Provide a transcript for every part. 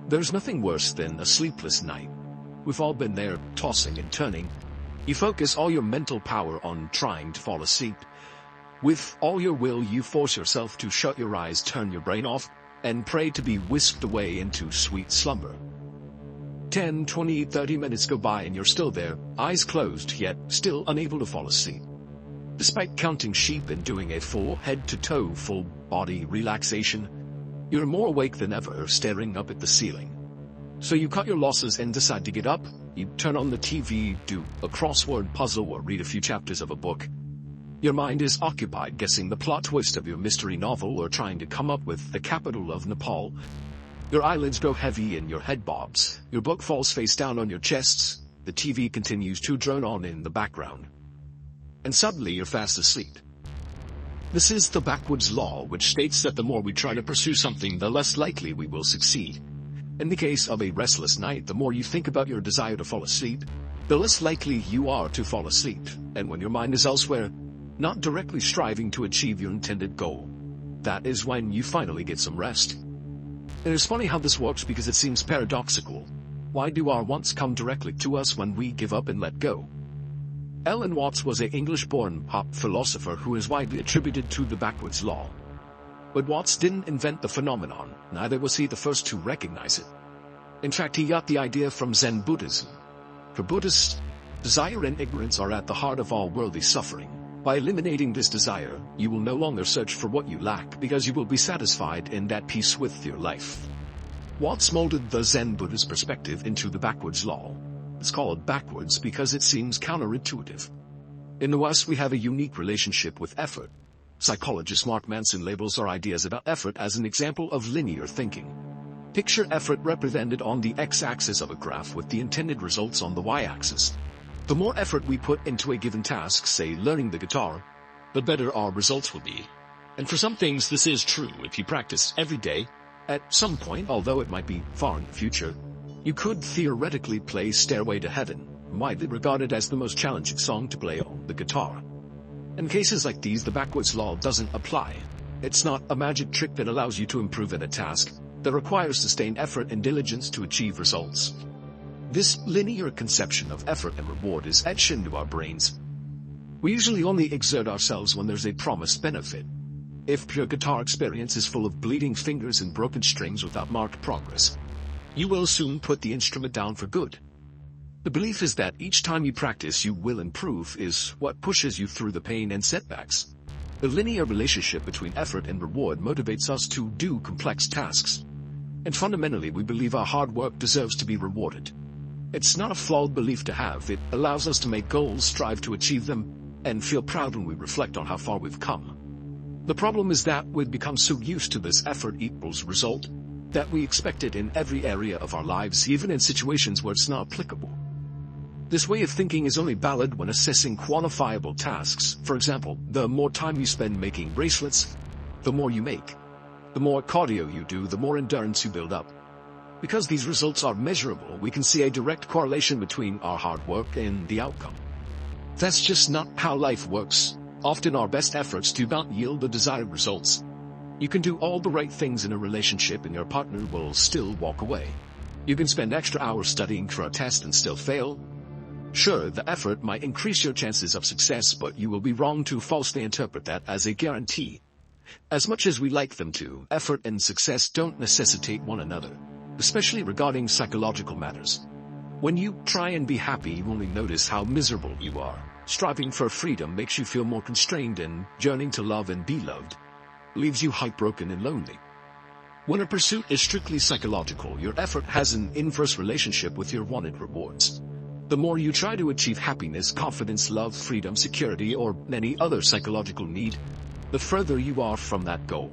There's nothing worse than a sleepless night. We've all been there, tossing and turning. You focus all your mental power on trying to fall asleep. With all your will, you force yourself to shut your eyes, turn your brain off, and pray to be whisked away into sweet slumber. 10, 20, 30 minutes go by and you're still there, eyes closed, yet still unable to fall asleep. Despite counting sheep and doing a full head-to-toe full body relaxation, you're more awake than ever, staring up at the ceiling. So you cut your losses and decide to get up. You turn on the TV, do a crossword puzzle, or read a few chapters of a book. Your mind is occupied guessing the plot twist of your mystery novel or trying to come up with the capital of Nepal. Your eyelids grow heavy and your head bobs. Your book falls face down on your chests. The TV continues to drone on in the background. And suddenly you're fast asleep. This is the backwoods law, which states that the more we try to pursue something, the less likely we will succeed. In the case of a restless night, the more you think about your desire to fall asleep, the less likely you are to fall asleep. And when your mind is elsewhere, not directly striving to achieve your intended goal, that is when you finally get some rest. And it's funny how this works because it seems paradoxical. Why do our wants come directly to us when we give up and let go? Alan Watts was an English-born pop philosopher who is widely attributed to the backwoods law. But Watts didn't invent the phenomenon, neither was he the first to recognize it. In fact, he got the idea from Zen Buddhism. For Buddhists, desire and ignorance are at the heart of all worldly suffering. By eliminating this desire, you will no longer search for what you lack because you will be satisfied and at peace with your life. Watts molded the Zen Buddhist perspective into the backwoods law. It's called backwards because it seems counterintuitive. In the West, we have a unique relationship with effort. Psychologist Mark Manson labels our ideas about effort as an example of linear thinking. Picture effort represented on the x-axis of a graph with the intended results on the y-axis. The more effort we put into a given task, say learning the guitar, the better our results will be. And for some things this is true. If you practice every day, at some point, although it might be far in the future, you could theoretically play Stairway to Heaven, widely regarded as the most challenging song to play on the guitar. In cases like these, the backwoods law doesn't apply. It's not a magic trick that allows you to improve at a task that requires sustained effort and diligence to achieve results. This linear conception of effort and reward is etched into our brains. We usually only exert ourselves when there's a promised benefit. If your guitar experience is full of bleeding fingers and broken strings without marked progress, you will soon put the instrument down for good. The belief is that each time you practice you will improve is what pushes you through the pain and setbacks. The linear relationship between effort and reward motivates us to do complex tasks. And fundamentally, we believe our hard work deserves to be rewarded. It's not a flawed belief to have. It allows us to make goals, strive to achieve them, and feel proud when we reflect on how far we've come. The problem is that we've become so used to this effort equals result that we expect it in every area of our lives, even in situations where it's not applicable. This way of thinking is only valid when assessing quantifiable tasks. For example, the more time you spend making bracelets, the more you make. The more cardio you do, the more endurance you build up. Because these results are measurable, we can see a direct correlation between our hard work and the outcome. That's just not how life works. Often our best efforts do not yield the desired results. You can do all the right things in a relationship and your partner will still walk away. You can spend extra hours studying for a test and still fail. Sure, the effort might increase your chances of success, but you will be wrong to falsely interpret that as a guarantee. As much as we like them to, effort and success don't necessitate one another, especially regarding psychological matters. When you try and be happy, you only notice how miserable you are. Striving for freedom makes you feel more constrained, and yearning to love and be loved leaves you heartbroken and lonely. When a pursuit is strictly psychological, your effort has an inverse relationship with your wanted rewards. The more you try to achieve happiness, confidence, love, freedom, security, or any other psychological need, the further you are from that goal.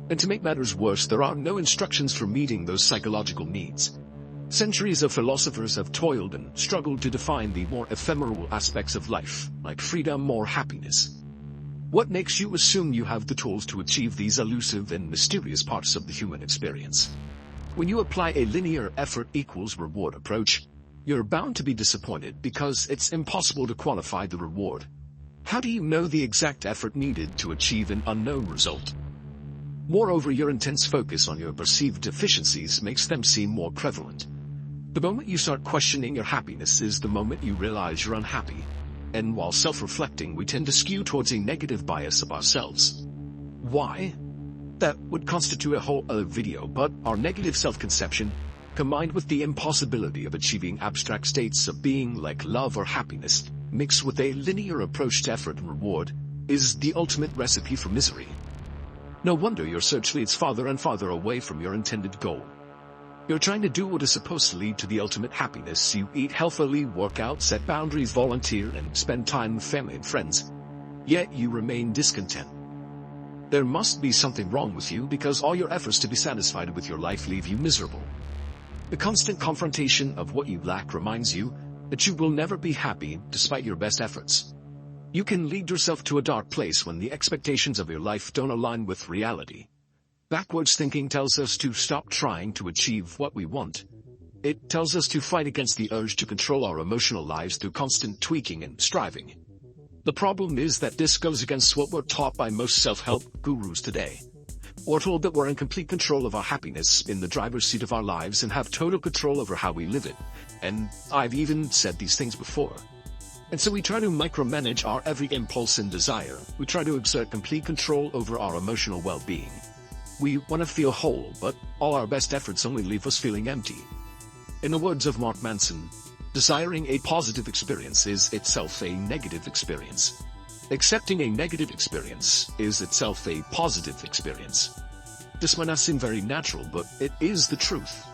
And to make matters worse, there are no instructions for meeting those psychological needs. Centuries of philosophers have toiled and struggled to define the more ephemeral aspects of life, like freedom or happiness. What makes you assume you have the tools to achieve these elusive and mysterious parts of the human experience? When you apply a linear effort equals reward approach, you're bound to be disappointed because it's impossible to quantify the reward. How do you know the exact effort needed to achieve an unknown result? Moreover, your intense focus on your perceived deficiencies makes them seem more prevalent. The moment you start questioning your happiness is the moment you realize you're unhappy. And while self-reflecting, we tend to skew towards a negative bias of ourselves. Why? That would constitute a whole other video, but our negative self-conception, combined with the impossibility of achieving abstract states of being like love or happiness, mixed with a linear approach to effort and reward, is the ultimate recipe for misery. No wonder your search leads farther and farther away from your intended goal. You're trying to do what is supposed to lead to the ultimate happiness. You eat healthily, work out, set boundaries, volunteer, and spend time with family and friends. Yet you remain discontent. There must be something wrong with you, because all your efforts to be satisfied with your life leave you miserable. The constant confrontation of what you lack reminds you that you will never be happy despite your best efforts. You can lead yourself to a dark place when the expectations of your life don't align with reality. Backwards thinking tells us to stop trying to achieve what we want. It tells us to fight against the urge to control our emotional lives through constant tweaking and striving. The problem is that this goes against what we're taught by most self-help gurus today. We're told that we're in complete control of our happiness, in the driver's seat of our lives, and have total control over how we live it. And I've even said these things before. And so we try to micromanage our every impulse and desire. We try to exert complete control over our emotional well-being. We want to feel whole, but all our best efforts only leave us feeling empty. In the words of Mark Manson, desiring a positive experience is itself a negative experience. Accepting a negative experience is itself a positive experience. This might not seem very natural, but it is the truth.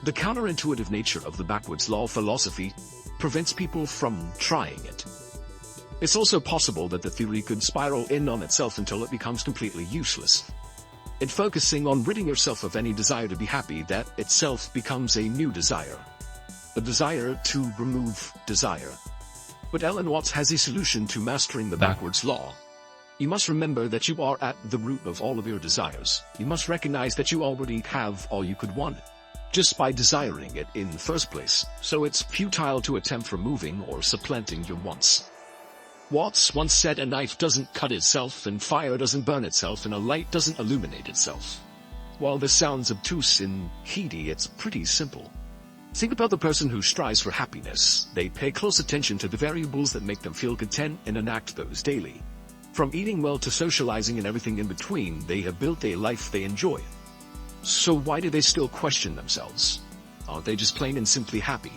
The counterintuitive nature of the backwards law philosophy prevents people from trying it. It's also possible that the theory could spiral in on itself until it becomes completely useless. In focusing on ridding yourself of any desire to be happy, that itself becomes a new desire. The desire to remove desire. But Alan Watts has a solution to mastering the backwards law. You must remember that you are at the root of all of your desires. You must recognize that you already have all you could want, just by desiring it in the first place, so it's futile to attempt removing or supplanting your wants. Watts once said, a knife doesn't cut itself, and fire doesn't burn itself, and a light doesn't illuminate itself. While this sounds obtuse and heady, it's pretty simple. Think about the person who strives for happiness. They pay close attention to the variables that make them feel content and enact those daily. From eating well to socializing and everything in between, they have built a life they enjoy. So why do they still question themselves? Aren't they just plain and simply happy?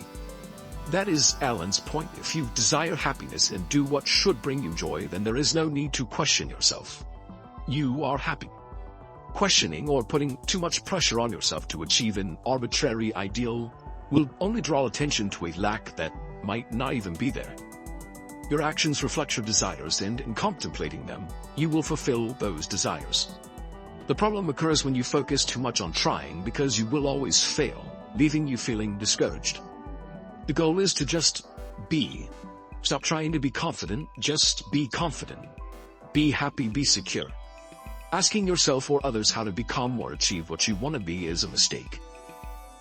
That is Alan's point. If you desire happiness and do what should bring you joy, then there is no need to question yourself. You are happy. Questioning or putting too much pressure on yourself to achieve an arbitrary ideal will only draw attention to a lack that might not even be there. Your actions reflect your desires, and in contemplating them, you will fulfill those desires. The problem occurs when you focus too much on trying, because you will always fail, leaving you feeling discouraged. The goal is to just be. Stop trying to be confident, just be confident. Be happy, be secure. Asking yourself or others how to become or achieve what you want to be is a mistake.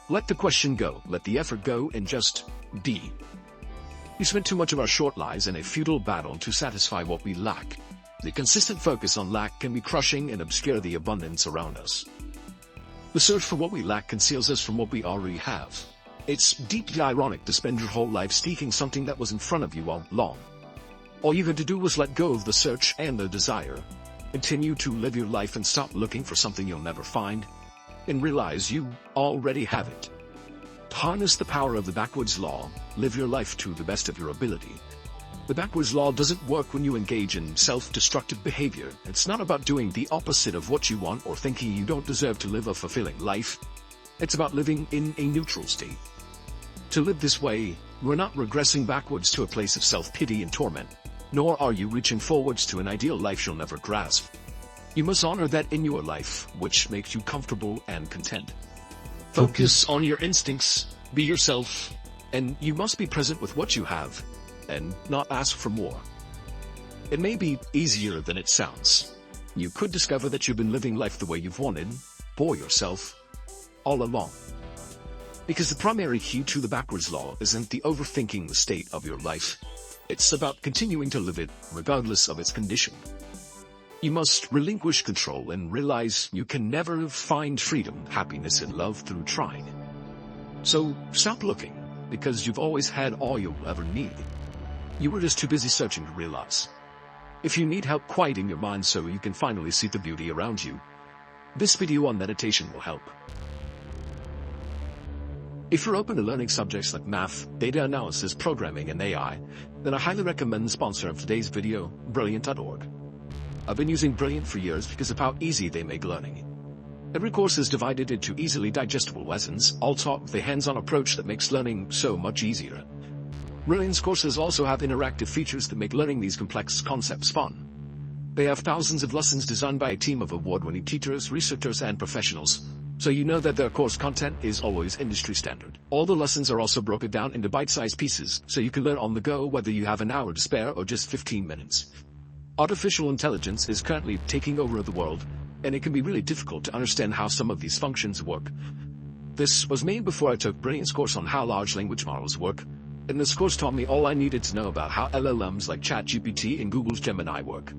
Let the question go, let the effort go, and just be. We spend too much of our short lives in a futile battle to satisfy what we lack. The consistent focus on lack can be crushing and obscure the abundance around us. The search for what we lack conceals us from what we already have. It's deeply ironic to spend your whole life seeking something that was in front of you all along. All you had to do was let go of the search and the desire. Continue to live your life and stop looking for something you'll never find, and realize you already have it. Harness the power of the backwards law. Live your life to the best of your ability. The backwards law doesn't work when you engage in self-destructive behavior. It's not about doing the opposite of what you want or thinking you don't deserve to live a fulfilling life. It's about living in a neutral state. To live this way, you're not regressing backwards to a place of self-pity and torment, nor are you reaching forwards to an ideal life you'll never grasp. You must honor that in your life, which makes you comfortable and content. Focus on your instincts, be yourself, and you must be present with what you have, and not ask for more. It may be easier than it sounds. You could discover that you've been living life the way you've wanted, for yourself, all along. Because the primary key to the backwards law isn't the overthinking the state of your life. It's about continuing to live it, regardless of its condition. You must relinquish control and realize you can never find freedom, happiness, and love through trying. So stop looking, because you've always had all you'll ever need. You were just too busy searching to realize. If you need help quieting your mind so you can finally see the beauty around you, this video on meditation will help. If you're open to learning subjects like math, data analysis, programming, and AI, then I highly recommend the sponsor of today's video, Brilliant.org. I've been using Brilliant for years because of how easy they make learning. Every course is divided into easily digestible lessons, all taught with a hands-on approach that makes learning so much easier. Brilliant's courses also have interactive features that make learning these complex concepts fun. They have thousands of lessons designed by a team of award-winning teachers, researchers, and professionals, so you know that their course content is always industry standard. All the lessons are also broken down into bite-sized pieces, so you can learn on the go whether you have an hour to spare or just 15 minutes. Artificial intelligence is currently taking over the world, and it can be really difficult to understand how some of these functions work. This was made before I took Brilliant's course on how large language models work, and this course taught me all I needed to know about how LLMs like ChatGPT and Google's Gemini work.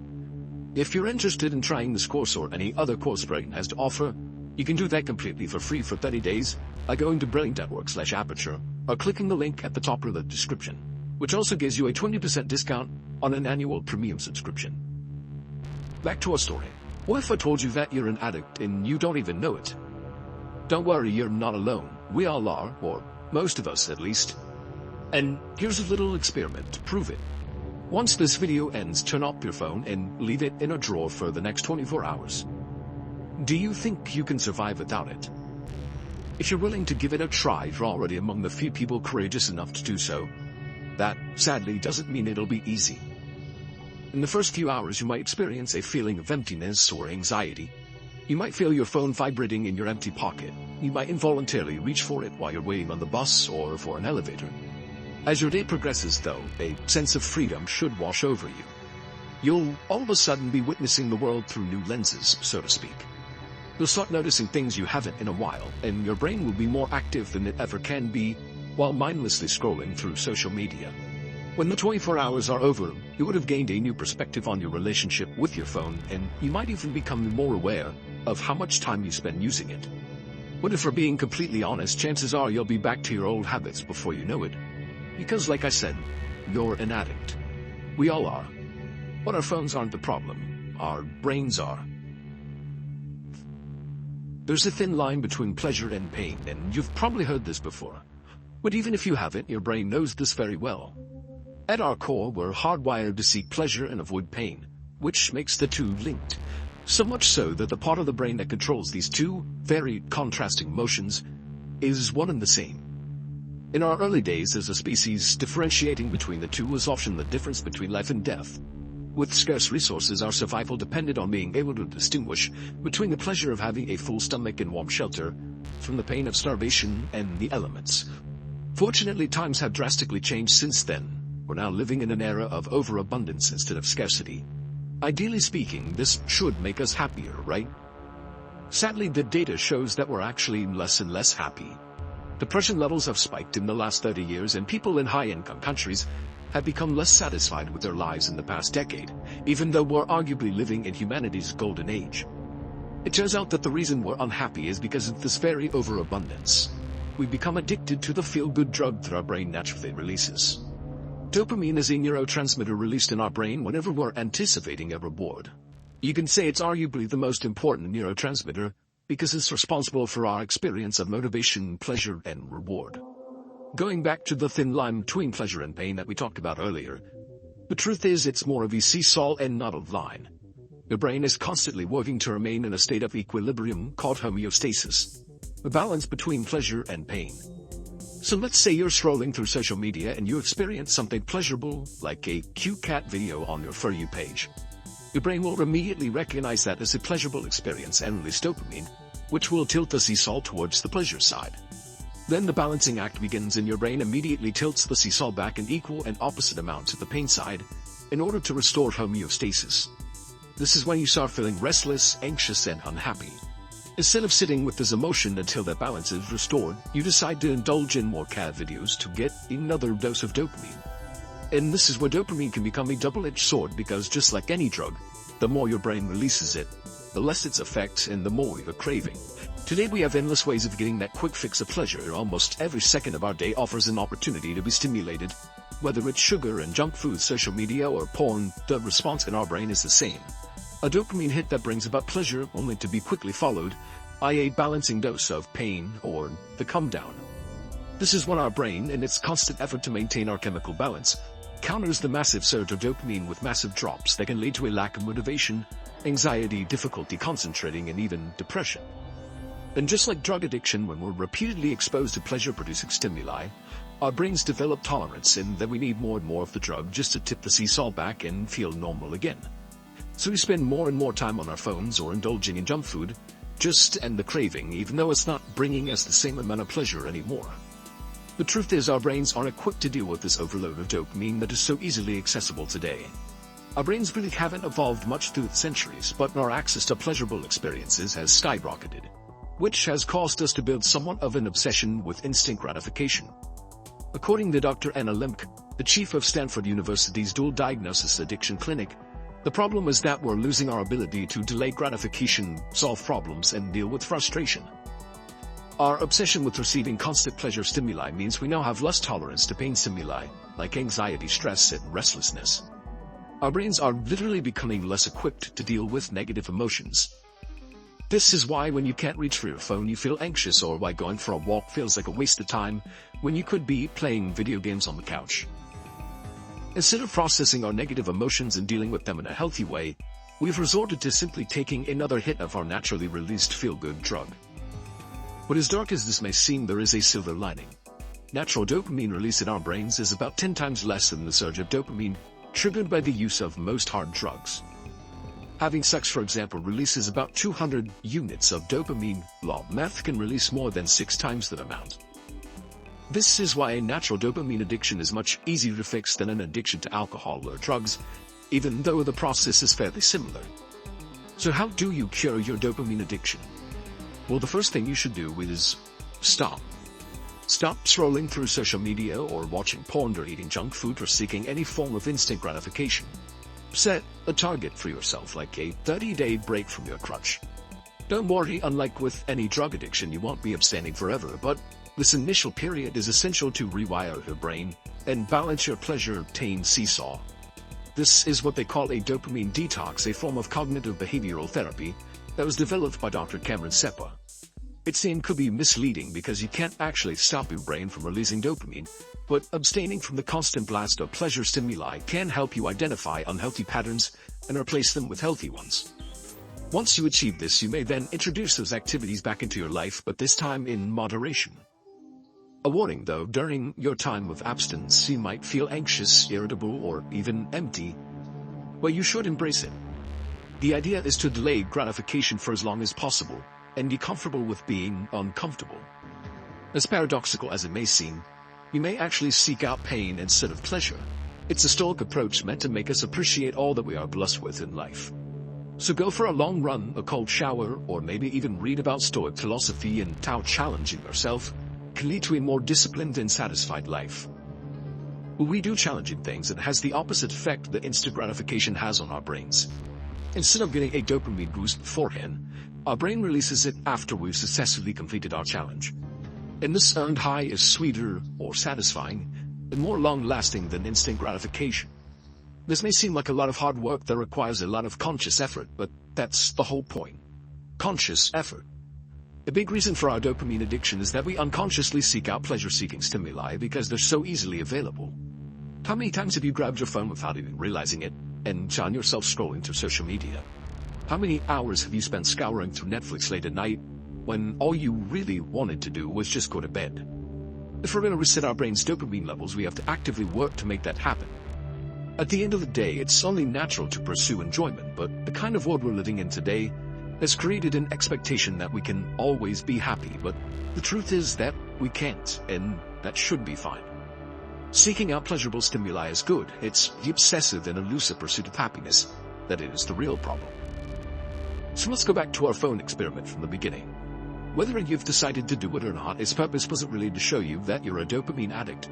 If you're interested in trying this course or any other course Brilliant has to offer, you can do that completely for free for 30 days by going to brilliant.org/aperture or clicking the link at the top of the description, which also gives you a 20% discount on an annual premium subscription. Back to our story. What if I told you that you're an addict and you don't even know it? Don't worry, you're not alone. We all are, or most of us at least. And here's a little experiment to prove it. Once this video ends, turn off your phone and leave it in a drawer for the next 24 hours. Do you think you can survive without it? If you're willing to give it a try, you're already among the few people courageous enough to do so. That, sadly, doesn't mean it'll be easy. In the first few hours, you might experience a feeling of emptiness or anxiety. You might feel your phone vibrating in your empty pocket. You might involuntarily reach for it while you're waiting on the bus or for an elevator. As your day progresses, though, a sense of freedom should wash over you. You'll all of a sudden be witnessing the world through new lenses, so to speak. You'll start noticing things you haven't in a while, and your brain will be more active than it ever can be while mindlessly scrolling through social media. When the 24 hours are over, you would have gained a new perspective on your relationship with your phone, and you might even become more aware of how much time you spend using it. But if we're being completely honest, chances are you'll be back to your old habits before you know it. Because, like I said, you're an addict. We all are. But our phones aren't the problem. Our brains are. There's a thin line between pleasure and pain, and you've probably heard this before. But even if you haven't, your brain knows this very well. At our core, we're hardwired to seek pleasure and avoid pain, which makes the two linked. So much so that the part of the brain that controls these two very contrasting emotions is one and the same. In our early days as a species, differentiating between the two was often the difference between life and death. With scarce resources, our survival depended on being able to distinguish between the pleasure of having a full stomach and warm shelter from the pain of starvation and the elements. Fortunately, times have drastically changed since then. We're now living in an era of overabundance instead of scarcity. Ideally speaking, this should make us happier, right? Sadly, the data shows that we're actually less and less happy. Depression levels have spiked in the last 30 years, and people in high-income countries have become less satisfied with their lives in the past decade, even though we're arguably living in humanity's golden age. It turns out that the reason we're unhappy is because of this very overabundance. We become addicted to the feel-good drug that our brain naturally releases. Dopamine is a neurotransmitter released in our brain whenever we're anticipating a reward. You can say it's arguably the most important neurotransmitter because it's responsible for our experience of motivation, pleasure, and reward. Going back to the thin line between pleasure and pain that we talked about earlier, the truth is it's more of a seesaw and not a line. Your brain is constantly working to remain in a state of equilibrium called homeostasis, a balance between pleasure and pain. So let's say you're scrolling through social media and you experience something pleasurable, like a cute cat video on your For You page. Your brain will immediately recognize that as a pleasurable experience and release dopamine, which will tilt the seesaw towards the pleasure side. Then the balancing act begins and your brain immediately tilts the seesaw back in equal and opposite amounts to the pain side in order to restore homeostasis. This is when you start feeling restless, anxious, and unhappy. Instead of sitting with this emotion until that balance is restored, you decide to indulge in more cat videos to get another dose of dopamine. And this is where dopamine can become a double-edged sword because just like any drug, the more your brain releases it, the less its effect and the more you're craving. Today we have endless ways of getting that quick fix of pleasure. Almost every second of our day offers an opportunity to be stimulated. Whether it's sugar and junk food, social media, or porn, the response in our brain is the same. A dopamine hit that brings about pleasure only to be quickly followed by a balancing dose of pain or the come down. This is when our brain, in its constant effort to maintain our chemical balance, counters the massive surge of dopamine with massive drops that can lead to a lack of motivation, anxiety, difficulty concentrating, and even depression. And just like drug addiction, when we're repeatedly exposed to pleasure-producing stimuli, our brains develop tolerance in that we need more and more of the drug just to tip the seesaw back and feel normal again. So we spend more and more time on our phones or indulging in junk food just to end the craving, even though it's not bringing us the same amount of pleasure anymore. The truth is, our brains aren't equipped to deal with this overload of dopamine that is so easily accessible today. Our brains really haven't evolved much through the centuries, but our access to pleasurable experiences has skyrocketed, which has caused us to build somewhat of an obsession with instant gratification. According to Dr. Anna Lembke, the chief of Stanford University's Dual Diagnosis Addiction Clinic, the problem is that we're losing our ability to delay gratification, solve problems, and deal with frustration. Our obsession with receiving constant pleasure stimuli means we now have less tolerance to pain stimuli, like anxiety, stress, and restlessness. Our brains are literally becoming less equipped to deal with negative emotions. This is why when you can't reach for your phone you feel anxious, or why going for a walk feels like a waste of time when you could be playing video games on the couch. Instead of processing our negative emotions and dealing with them in a healthy way, we've resorted to simply taking another hit of our naturally released feel-good drug. But as dark as this may seem, there is a silver lining. Natural dopamine release in our brains is about 10 times less than the surge of dopamine triggered by the use of most hard drugs. Having sex, for example, releases about 200 units of dopamine, while meth can release more than 6 times that amount. This is why a natural dopamine addiction is much easier to fix than an addiction to alcohol or drugs, even though the process is fairly similar. So how do you cure your dopamine addiction? Well, the first thing you should do is stop. Stop scrolling through social media or watching porn or eating junk food or seeking any form of instant gratification. Set a target for yourself, like a 30-day break from your crutch. Don't worry, unlike with any drug addiction, you won't be abstaining forever, but this initial period is essential to rewire your brain and balance your pleasure-pain seesaw. This is what they call a dopamine detox, a form of cognitive behavioral therapy that was developed by Dr. Cameron Seppa. Its name could be misleading because you can't actually stop your brain from releasing dopamine, but abstaining from the constant blast of pleasure stimuli can help you identify unhealthy patterns and replace them with healthy ones. Once you achieve this, you may then introduce those activities back into your life, but this time in moderation. A warning though, during your time of abstinence you might feel anxious, irritable, or even empty. Well, you should embrace it. The idea is to delay gratification for as long as possible, and be comfortable with being uncomfortable. As paradoxical as it may seem, you may actually seek out pain instead of pleasure. It's a Stoic approach meant to make us appreciate all that we are blessed with in life. So go for a long run, a cold shower, or maybe even read about Stoic philosophy and how challenging yourself can lead to a more disciplined and satisfied life. When we do challenging things, it has the opposite effect that instant gratification has on our brains. Instead of getting a dopamine boost beforehand, our brain releases it after we've successfully completed our challenge. And this earned high is sweeter or satisfying and more long-lasting than instant gratification. This may seem like a lot of hard work that requires a lot of conscious effort, but that's the whole point. Conscious effort. A big reason for our dopamine addiction is that we unconsciously seek out pleasure-seeking stimuli because they're so easily available. How many times have you grabbed your phone without even realizing it and found yourself scrolling through social media? How many hours have you spent scouring through Netflix late at night when all you really wanted to do was just go to bed? If we're going to reset our brain's dopamine levels, we have to actively work to make that happen. At the end of the day, it's only natural to pursue enjoyment, but the kind of world we're living in today has created an expectation that we can always be happy, but the truth is that we can't, and that should be fine. Seeking out pleasurable stimuli is good. It's the obsessive and elusive pursuit of happiness that is the real problem. So let's go back to our phone experiment from the beginning. Whether you've decided to do it or not, its purpose wasn't really to show you that you're a dopamine addict,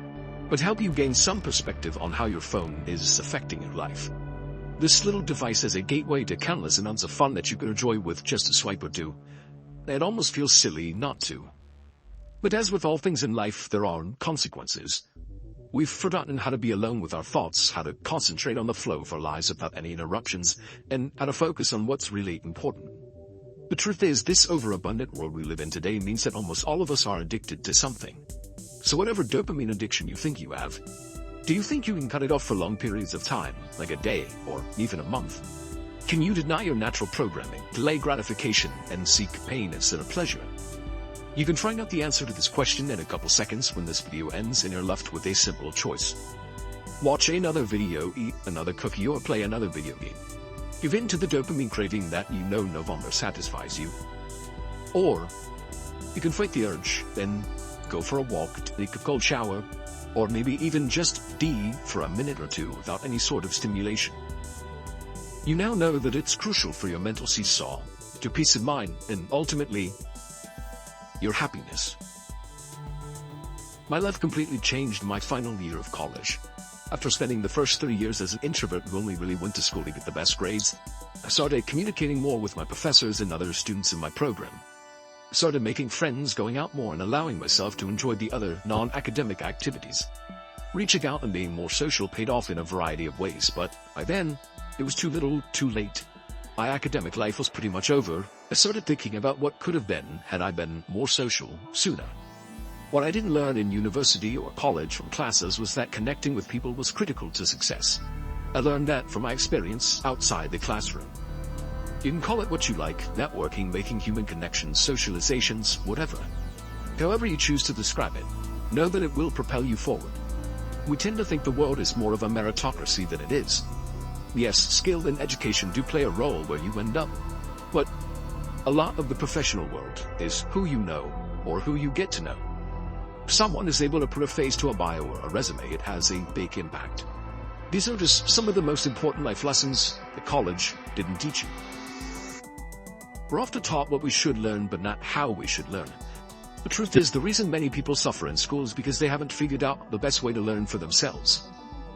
but help you gain some perspective on how your phone is affecting your life. This little device is a gateway to countless amounts of fun that you can enjoy with just a swipe or two. It almost feels silly not to. But as with all things in life, there are consequences. We've forgotten how to be alone with our thoughts, how to concentrate on the flow of our lives without any interruptions, and how to focus on what's really important. The truth is, this overabundant world we live in today means that almost all of us are addicted to something. So whatever dopamine addiction you think you have, do you think you can cut it off for long periods of time, like a day or even a month? Can you deny your natural programming, delay gratification, and seek pain instead of pleasure? You can find out the answer to this question in a couple seconds when this video ends and you're left with a simple choice. Watch another video, eat another cookie, or play another video game. Give in to the dopamine craving that you know no longer satisfies you. Or you can fight the urge, then go for a walk, take a cold shower, or maybe even just D for a minute or two without any sort of stimulation. You now know that it's crucial for your mental seesaw, your peace of mind, and ultimately, your happiness. My life completely changed my final year of college. After spending the first 3 years as an introvert who only really went to school to get the best grades, I started communicating more with my professors and other students in my program. I started making friends, going out more, and allowing myself to enjoy the other non-academic activities. Reaching out and being more social paid off in a variety of ways, but by then, it was too little, too late. My academic life was pretty much over. I started thinking about what could have been had I been more social sooner. What I didn't learn in university or college from classes was that connecting with people was critical to success. I learned that from my experience outside the classroom. You can call it what you like: networking, making human connections, socializations, whatever. However you choose to describe it, know that it will propel you forward. We tend to think the world is more of a meritocracy than it is. Yes, skill and education do play a role where you end up, but a lot of the professional world is who you know or who you get to know. If someone is able to put a face to a bio or a resume, it has a big impact. These are just some of the most important life lessons that college didn't teach you. We're often taught what we should learn, but not how we should learn. The truth is, the reason many people suffer in school is because they haven't figured out the best way to learn for themselves.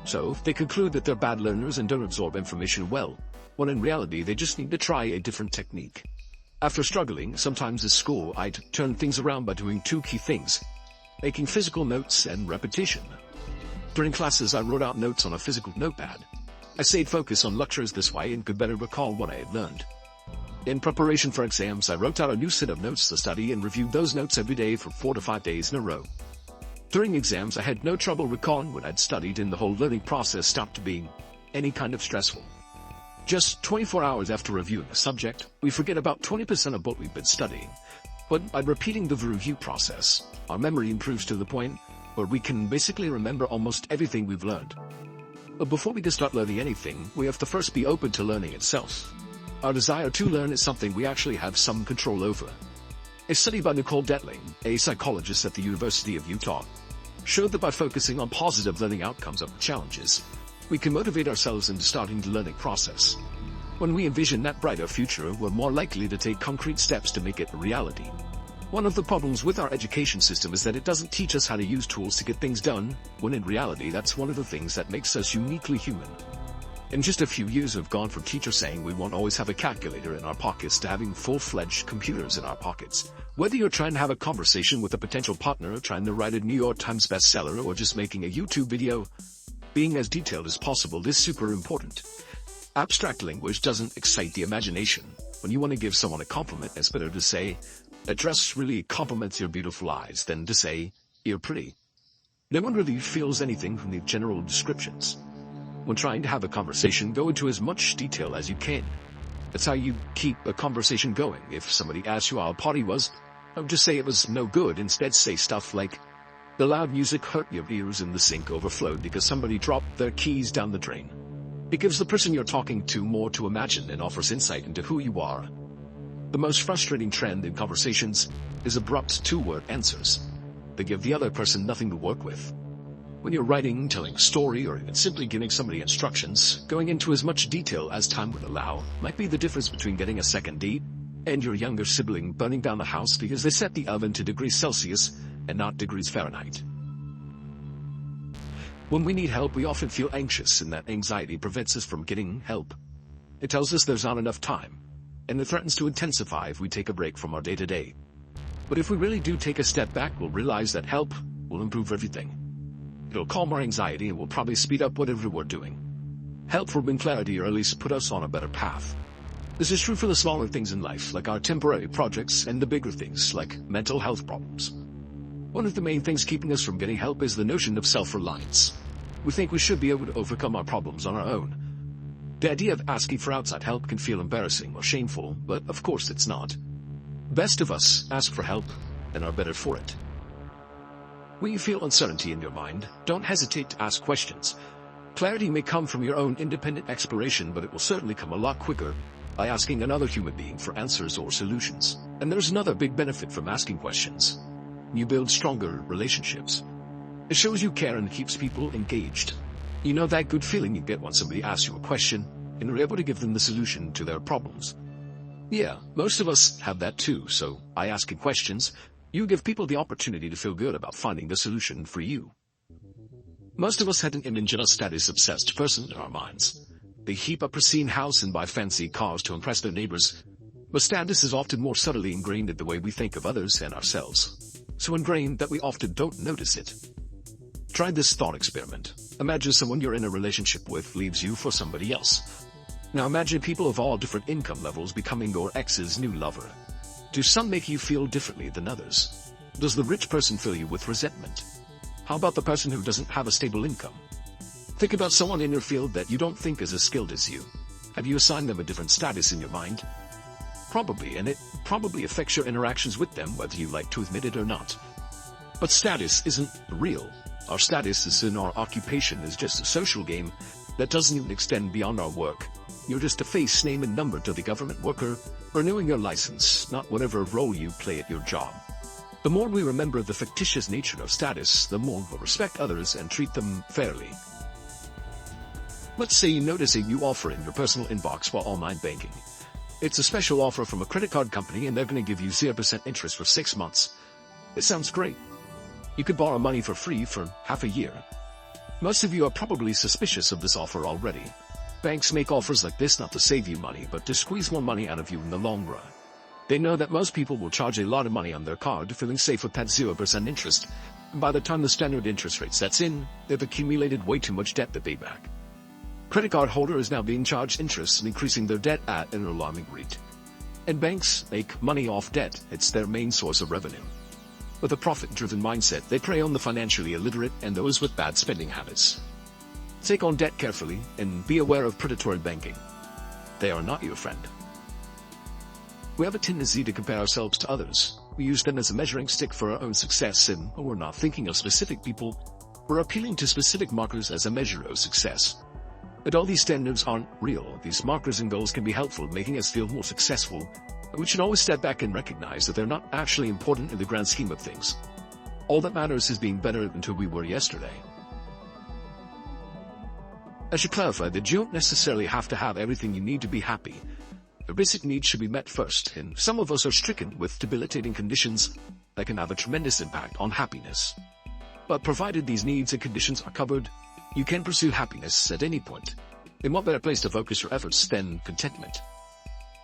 So, they conclude that they're bad learners and don't absorb information well, when in reality they just need to try a different technique. After struggling, sometimes at school, I'd turn things around by doing two key things: making physical notes and repetition. During classes, I wrote out notes on a physical notepad. I stayed focused on lectures this way and could better recall what I had learned. In preparation for exams, I wrote out a new set of notes to study and reviewed those notes every day for 4 to 5 days in a row. During exams, I had no trouble recalling what I'd studied, and the whole learning process stopped being any kind of stressful. Just 24 hours after reviewing a subject, we forget about 20% of what we've been studying. But by repeating the review process, our memory improves to the point where we can basically remember almost everything we've learned. But before we can start learning anything, we have to first be open to learning itself. Our desire to learn is something we actually have some control over. A study by Nicole Detling, a psychologist at the University of Utah, showed that by focusing on positive learning outcomes of challenges, we can motivate ourselves into starting the learning process. When we envision that brighter future, we're more likely to take concrete steps to make it a reality. One of the problems with our education system is that it doesn't teach us how to use tools to get things done, when in reality that's one of the things that makes us uniquely human. In just a few years, we've gone from teachers saying we won't always have a calculator in our pockets to having full-fledged computers in our pockets. Whether you're trying to have a conversation with a potential partner, trying to write a New York Times bestseller, or just making a YouTube video, being as detailed as possible is super important. Abstract language doesn't excite the imagination. When you want to give someone a compliment, it's better to say, "That dress really compliments your beautiful eyes," than to say, "You're pretty." No one really feels anything from the general descriptions. When trying to have a conversation, go into as much detail as you can. That's how you keep a conversation going. If somebody asks you how a party was, don't just say it was no good. Instead, say stuff like, "The loud music hurt your ears and the sink overflowed because somebody dropped their keys down the drain." It gives the person you're talking to more to imagine and offers insight into who you are. The most frustrating trend in conversations is abrupt two-word answers. They give the other person nothing to work with. When you're writing, telling a story, or even simply giving somebody instructions, going into as much detail as time would allow might be the difference between getting a second date and your younger sibling burning down the house because they set the oven to degrees Celsius and not degrees Fahrenheit. When we need help, we often feel anxious, and that anxiety prevents us from getting help. It tells us there's not enough time, and it threatens to intensify if we take a break from our day-to-day. But if we really do take a step back, we'll realize that help will improve everything. It'll calm our anxiety and will probably speed up whatever we're doing. Help will bring clarity, or at least put us on a better path. This is true for the smaller things in life, like our temporary projects, and the bigger things, like mental health problems. One of the main things keeping us from getting help is the notion of self-reliance. We think we should be able to overcome our problems on our own. The idea of asking for outside help can feel embarrassing or shameful, but of course it's not. Best of us ask for help and are better for it. When you feel uncertainty in your mind, don't hesitate to ask questions. Clarity may come from your own independent exploration, but it will certainly come a lot quicker by asking another human being for answers or solutions. And there's another big benefit from asking questions. You build stronger relationships. It shows you care and keeps people engaged. You know that good feeling you get when somebody asks you a question and you're able to give them the solution to their problems. Yeah, most of us have that too, so by asking questions, you give people the opportunity to feel good about finding the solution for you. Most of us had an image of a status-obsessed person in our minds. They heap a pristine house and buy fancy cars to impress their neighbors. But status is often more subtly ingrained in the way we think of others and ourselves. So ingrained that we often don't notice it. Try this thought experiment. Imagine someone you're in a relationship with leaves you for somebody else. Now imagine people of all different income levels becoming your ex's new lover. Do some make you feel differently than others? Does the rich person fill you with resentment? How about the person who doesn't have a stable income? Think about someone in your field that you don't think is as skilled as you. Have you assigned them a different status in your mind? Probably, and it probably affects your interactions with them whether you like to admit it or not. But status isn't real. Our status is in our occupation is just a social game that doesn't even extend beyond our work. You're just a face, name, and number to the government worker renewing your license, not whatever role you play at your job. The more we remember the fictitious nature of status, the more we'll respect others and treat them fairly. Let's say you notice a new offer in your personal inbox while online banking. It's a special offer from a credit card company and they're going to give you 0% interest for 6 months. It sounds great. You could borrow money for free for half a year. Most of you are probably suspicious of this offer already. Banks make offers like this not to save you money, but to squeeze more money out of you in the long run. They know that most people will charge a lot of money on their card, feeling safe with that 0% interest. And by the time the standard interest rate sets in, they've accumulated way too much debt to pay back. Credit card holder is now being charged interest and increasing their debt at an alarming rate. And banks make money off debt. It's their main source of revenue. With a profit-driven mindset, they prey on the financially illiterate and those with bad spending habits. Take on debt carefully and be aware of predatory banking. They are not your friend. We have a tendency to compare ourselves to others. We use them as a measuring stick for our own success, and when we're not thinking of specific people, we're appealing to specific markers as a measure of success. But all these standards aren't real. These markers and goals can be helpful, making us feel more successful, but we should always step back and recognize that they're not actually important in the grand scheme of things. All that matters is being better than we were yesterday. I should clarify that you don't necessarily have to have everything you need to be happy. The basic needs should be met first, and some of us are stricken with debilitating conditions that can have a tremendous impact on happiness. But provided these needs and conditions are covered, you can pursue happiness at any point. In what better place to focus your efforts than contentment?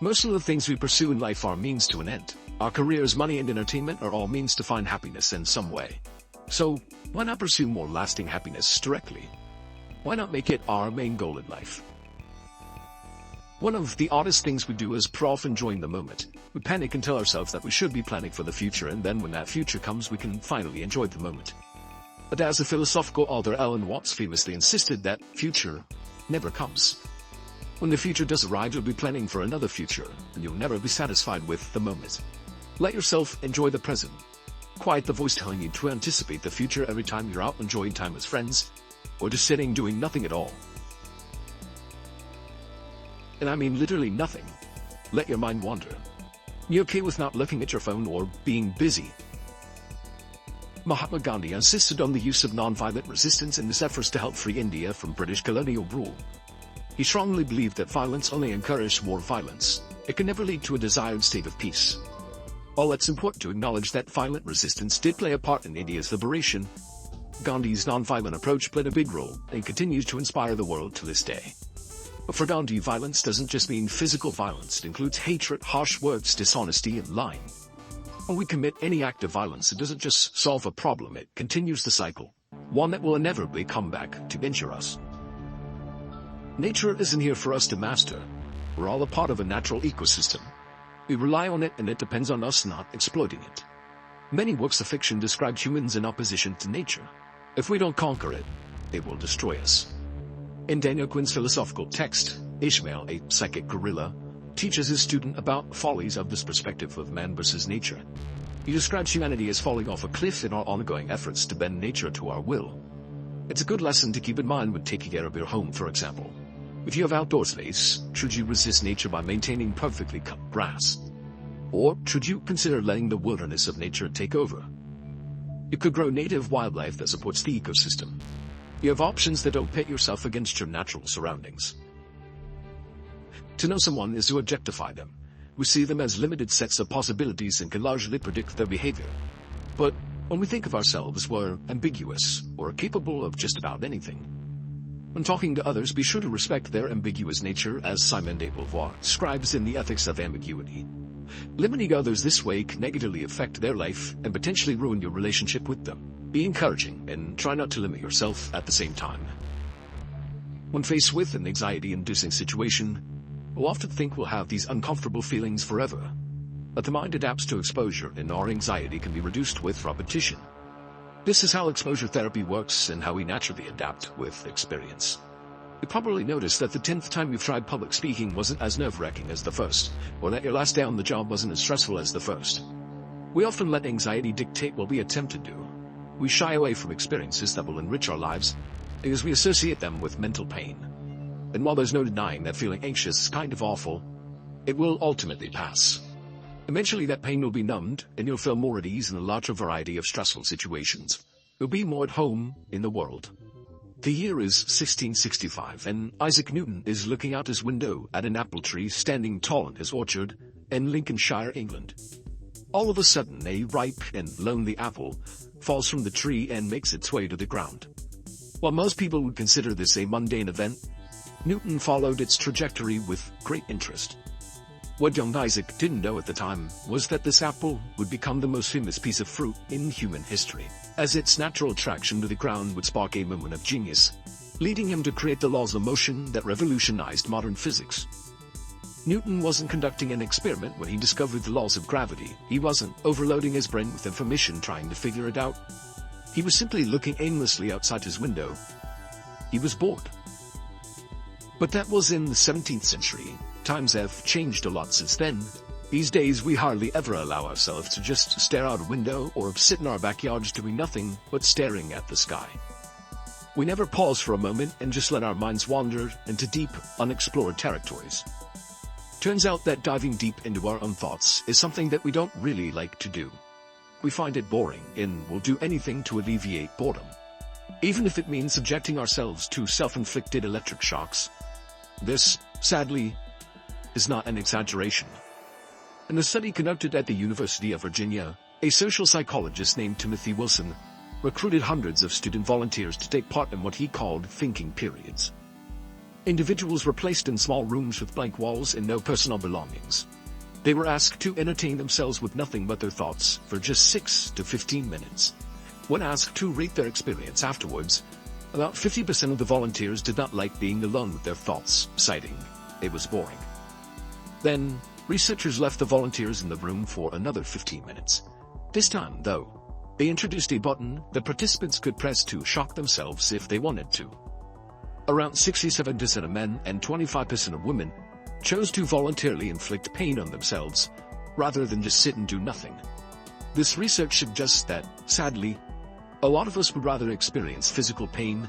Most of the things we pursue in life are means to an end. Our careers, money, and entertainment are all means to find happiness in some way. So, why not pursue more lasting happiness directly? Why not make it our main goal in life? One of the oddest things we do is put off enjoying the moment. We panic and tell ourselves that we should be planning for the future, and then when that future comes, we can finally enjoy the moment. But as the philosophical author Alan Watts famously insisted, that future never comes. When the future does arrive, you'll be planning for another future, and you'll never be satisfied with the moment. Let yourself enjoy the present. Quiet the voice telling you to anticipate the future every time you're out enjoying time with friends, or just sitting doing nothing at all. And I mean literally nothing. Let your mind wander. Be okay with not looking at your phone or being busy. Mahatma Gandhi insisted on the use of nonviolent resistance in his efforts to help free India from British colonial rule. He strongly believed that violence only encouraged more violence. It can never lead to a desired state of peace. While it's important to acknowledge that violent resistance did play a part in India's liberation, Gandhi's nonviolent approach played a big role and continues to inspire the world to this day. But for Gandhi, violence doesn't just mean physical violence. It includes hatred, harsh words, dishonesty, and lying. When we commit any act of violence, it doesn't just solve a problem, it continues the cycle, one that will inevitably come back to injure us. Nature isn't here for us to master. We're all a part of a natural ecosystem. We rely on it, and it depends on us not exploiting it. Many works of fiction describe humans in opposition to nature. If we don't conquer it, it will destroy us. In Daniel Quinn's philosophical text, Ishmael, a psychic gorilla, teaches his student about follies of this perspective of man versus nature. He describes humanity as falling off a cliff in our ongoing efforts to bend nature to our will. It's a good lesson to keep in mind when taking care of your home, for example. If you have outdoor space, should you resist nature by maintaining perfectly cut grass? Or should you consider letting the wilderness of nature take over? You could grow native wildlife that supports the ecosystem. You have options that don't pit yourself against your natural surroundings. To know someone is to objectify them. We see them as limited sets of possibilities and can largely predict their behavior. But when we think of ourselves, we're ambiguous or capable of just about anything. When talking to others, be sure to respect their ambiguous nature, as Simone de Beauvoir describes in The Ethics of Ambiguity. Limiting others this way can negatively affect their life and potentially ruin your relationship with them. Be encouraging and try not to limit yourself at the same time. When faced with an anxiety-inducing situation, we'll often think we'll have these uncomfortable feelings forever. But the mind adapts to exposure, and our anxiety can be reduced with repetition. This is how exposure therapy works and how we naturally adapt with experience. You probably noticed that the 10th time you've tried public speaking wasn't as nerve-wracking as the first, or that your last day on the job wasn't as stressful as the first. We often let anxiety dictate what we attempt to do. We shy away from experiences that will enrich our lives because we associate them with mental pain. And while there's no denying that feeling anxious is kind of awful, it will ultimately pass. Eventually that pain will be numbed, and you'll feel more at ease in a larger variety of stressful situations. You'll be more at home in the world. The year is 1665, and Isaac Newton is looking out his window at an apple tree standing tall in his orchard in Lincolnshire, England. All of a sudden, a ripe and lonely apple falls from the tree and makes its way to the ground. While most people would consider this a mundane event, Newton followed its trajectory with great interest. What young Isaac didn't know at the time was that this apple would become the most famous piece of fruit in human history, as its natural attraction to the ground would spark a moment of genius, leading him to create the laws of motion that revolutionized modern physics. Newton wasn't conducting an experiment when he discovered the laws of gravity. He wasn't overloading his brain with information trying to figure it out. He was simply looking aimlessly outside his window. He was bored. But that was in the 17th century. Times have changed a lot since then. These days we hardly ever allow ourselves to just stare out a window or sit in our backyards doing nothing but staring at the sky. We never pause for a moment and just let our minds wander into deep, unexplored territories. Turns out that diving deep into our own thoughts is something that we don't really like to do. We find it boring and will do anything to alleviate boredom, even if it means subjecting ourselves to self-inflicted electric shocks. This, sadly, is not an exaggeration. In a study conducted at the University of Virginia, a social psychologist named Timothy Wilson recruited hundreds of student volunteers to take part in what he called thinking periods. Individuals were placed in small rooms with blank walls and no personal belongings. They were asked to entertain themselves with nothing but their thoughts for just 6 to 15 minutes. When asked to rate their experience afterwards, about 50% of the volunteers did not like being alone with their thoughts, citing it was boring. Then, researchers left the volunteers in the room for another 15 minutes. This time, though, they introduced a button that participants could press to shock themselves if they wanted to. Around 67% of men and 25% of women chose to voluntarily inflict pain on themselves, rather than just sit and do nothing. This research suggests that, sadly, a lot of us would rather experience physical pain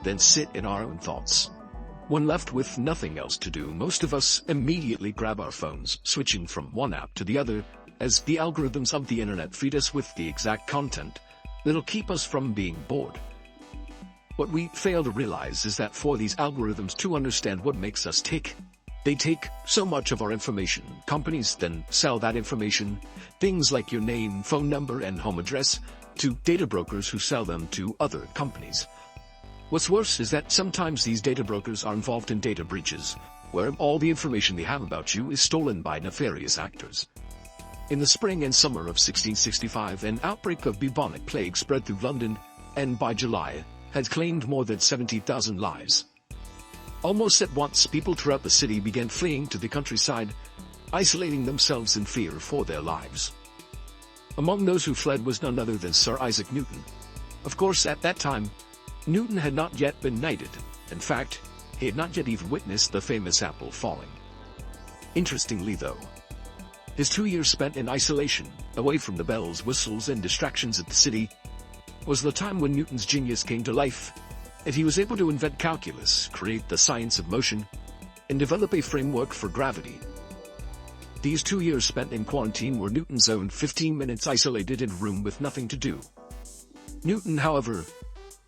than sit in our own thoughts. When left with nothing else to do, most of us immediately grab our phones, switching from one app to the other, as the algorithms of the internet feed us with the exact content that'll keep us from being bored. What we fail to realize is that for these algorithms to understand what makes us tick, They take so much of our information. Companies then sell that information, things like your name, phone number, and home address, to data brokers who sell them to other companies. What's worse is that sometimes these data brokers are involved in data breaches, where all the information they have about you is stolen by nefarious actors. In the spring and summer of 1665, an outbreak of bubonic plague spread through London, and by July, had claimed more than 70,000 lives. Almost at once, people throughout the city began fleeing to the countryside, isolating themselves in fear for their lives. Among those who fled was none other than Sir Isaac Newton. Of course, at that time, Newton had not yet been knighted. In fact, he had not yet even witnessed the famous apple falling. Interestingly though, his 2 years spent in isolation, away from the bells, whistles, and distractions of the city, was the time when Newton's genius came to life, and he was able to invent calculus, create the science of motion, and develop a framework for gravity. These 2 years spent in quarantine were Newton's own 15 minutes isolated in a room with nothing to do. Newton, however,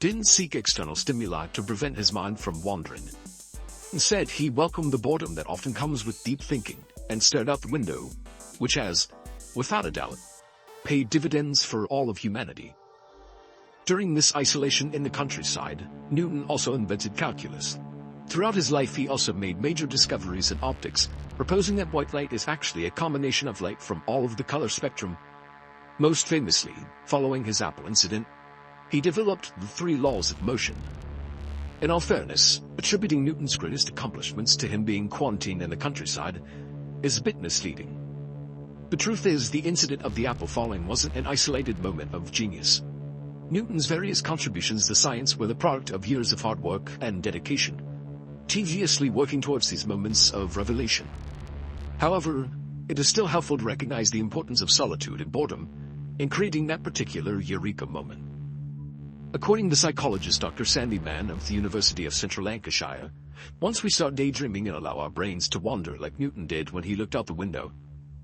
didn't seek external stimuli to prevent his mind from wandering. Instead, he welcomed the boredom that often comes with deep thinking, and stared out the window, which has, without a doubt, paid dividends for all of humanity. During this isolation in the countryside, Newton also invented calculus. Throughout his life, he also made major discoveries in optics, proposing that white light is actually a combination of light from all of the color spectrum. Most famously, following his apple incident, he developed the 3 laws of motion. In all fairness, attributing Newton's greatest accomplishments to him being quarantined in the countryside is a bit misleading. The truth is, the incident of the apple falling wasn't an isolated moment of genius. Newton's various contributions to science were the product of years of hard work and dedication, tediously working towards these moments of revelation. However, it is still helpful to recognize the importance of solitude and boredom in creating that particular eureka moment. According to psychologist Dr. Sandy Mann of the University of Central Lancashire, once we start daydreaming and allow our brains to wander like Newton did when he looked out the window,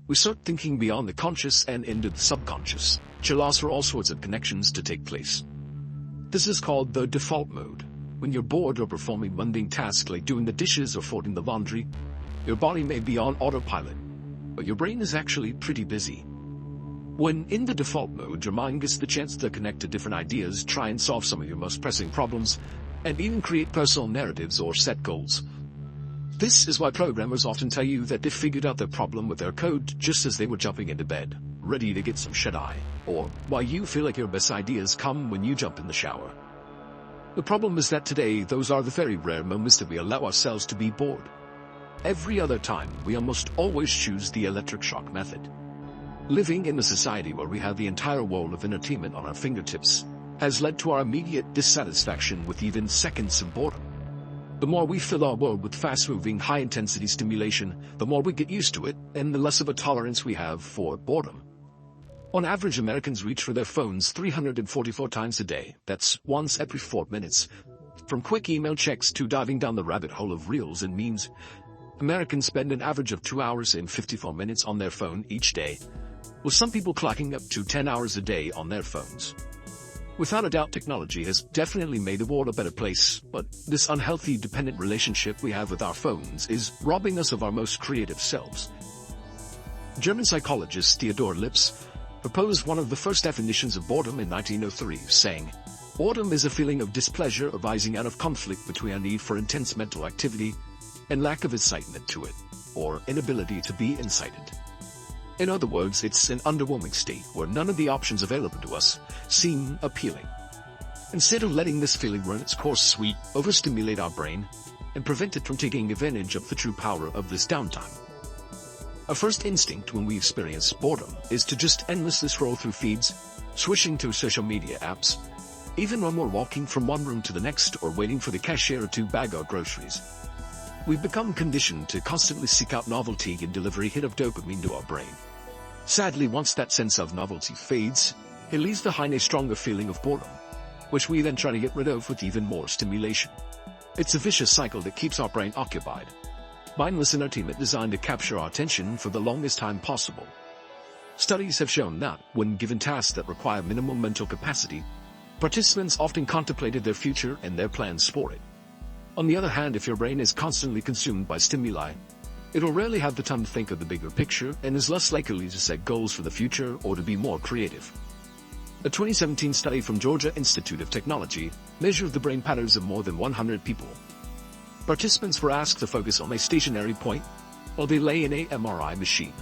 we start thinking beyond the conscious and into the subconscious, which allows for all sorts of connections to take place. This is called the default mode. When you're bored or performing mundane tasks like doing the dishes or folding the laundry, your body may be on autopilot, but your brain is actually pretty busy. When in the default mode, your mind gets the chance to connect to different ideas, try and solve some of your most pressing problems, and even create personal narratives or set goals. This is why programmers often tell you that they figured out their problem with their code just as they were jumping into bed, ready to get some shut-eye, or why you feel like your best ideas come when you jump in the shower. The problem is that today, those are the very rare moments that we allow ourselves to be bored. Every other time, we almost always choose the electric shock method. Living in a society where we have the entire world of entertainment on our fingertips has led to our immediate dissatisfaction with even seconds of boredom. The more we fill our world with fast-moving, high-intensity stimulation, the more we get used to it, and the less of a tolerance we have for boredom. On average, Americans reach for their phones 344 times a day. That's once every 4 minutes. From quick email checks to diving down the rabbit hole of reels and memes, Americans spend an average of 2 hours and 54 minutes on their phone each day, with some people clocking up to 10 hours a day on their phones. Without a doubt, technology has definitely made the world a better place, but this unhealthy, dependent relationship we have with our phones is robbing us of our most creative selves. German psychologist Theodor Lipps proposed one of the first definitions of boredom in 1903, saying, "Boredom is a feeling of displeasure arising out of conflict between a need for intense mental activity and lack of incitement to it, or inability to be incited." In other words, it's an underwhelming state where none of the options available to us seem appealing. Instead of letting this feeling run its course, we overstimulate our brain and prevent it from taking advantage of the true power of this downtime. Our first instinct when we experience boredom is to just endlessly scroll through feeds, switching to social media apps, even when we're walking from one room to the next or waiting for the cashier to bag our groceries. We've become conditioned to constantly seek out novelty and deliver a hit of dopamine to our brain. Sadly, once that sense of novelty fades, it leaves behind a stronger feeling of boredom, which we then try to get rid of with even more stimulation. It's a vicious cycle that keeps our brain occupied. Mindless entertainment designed to capture our attention for the longest time possible. Studies have shown that, when given tasks that require minimal mental capacity, participants often contemplated their future and their plans for it. On the other hand, if your brain is constantly consumed by stimuli, It'll rarely have the time to think of the bigger picture and is less likely to set goals for the future or to be more creative. A 2017 study from Georgia Institute of Technology measured the brain patterns of more than 100 people. Participants were asked to focus on a stationary point while they lay in a MRI machine.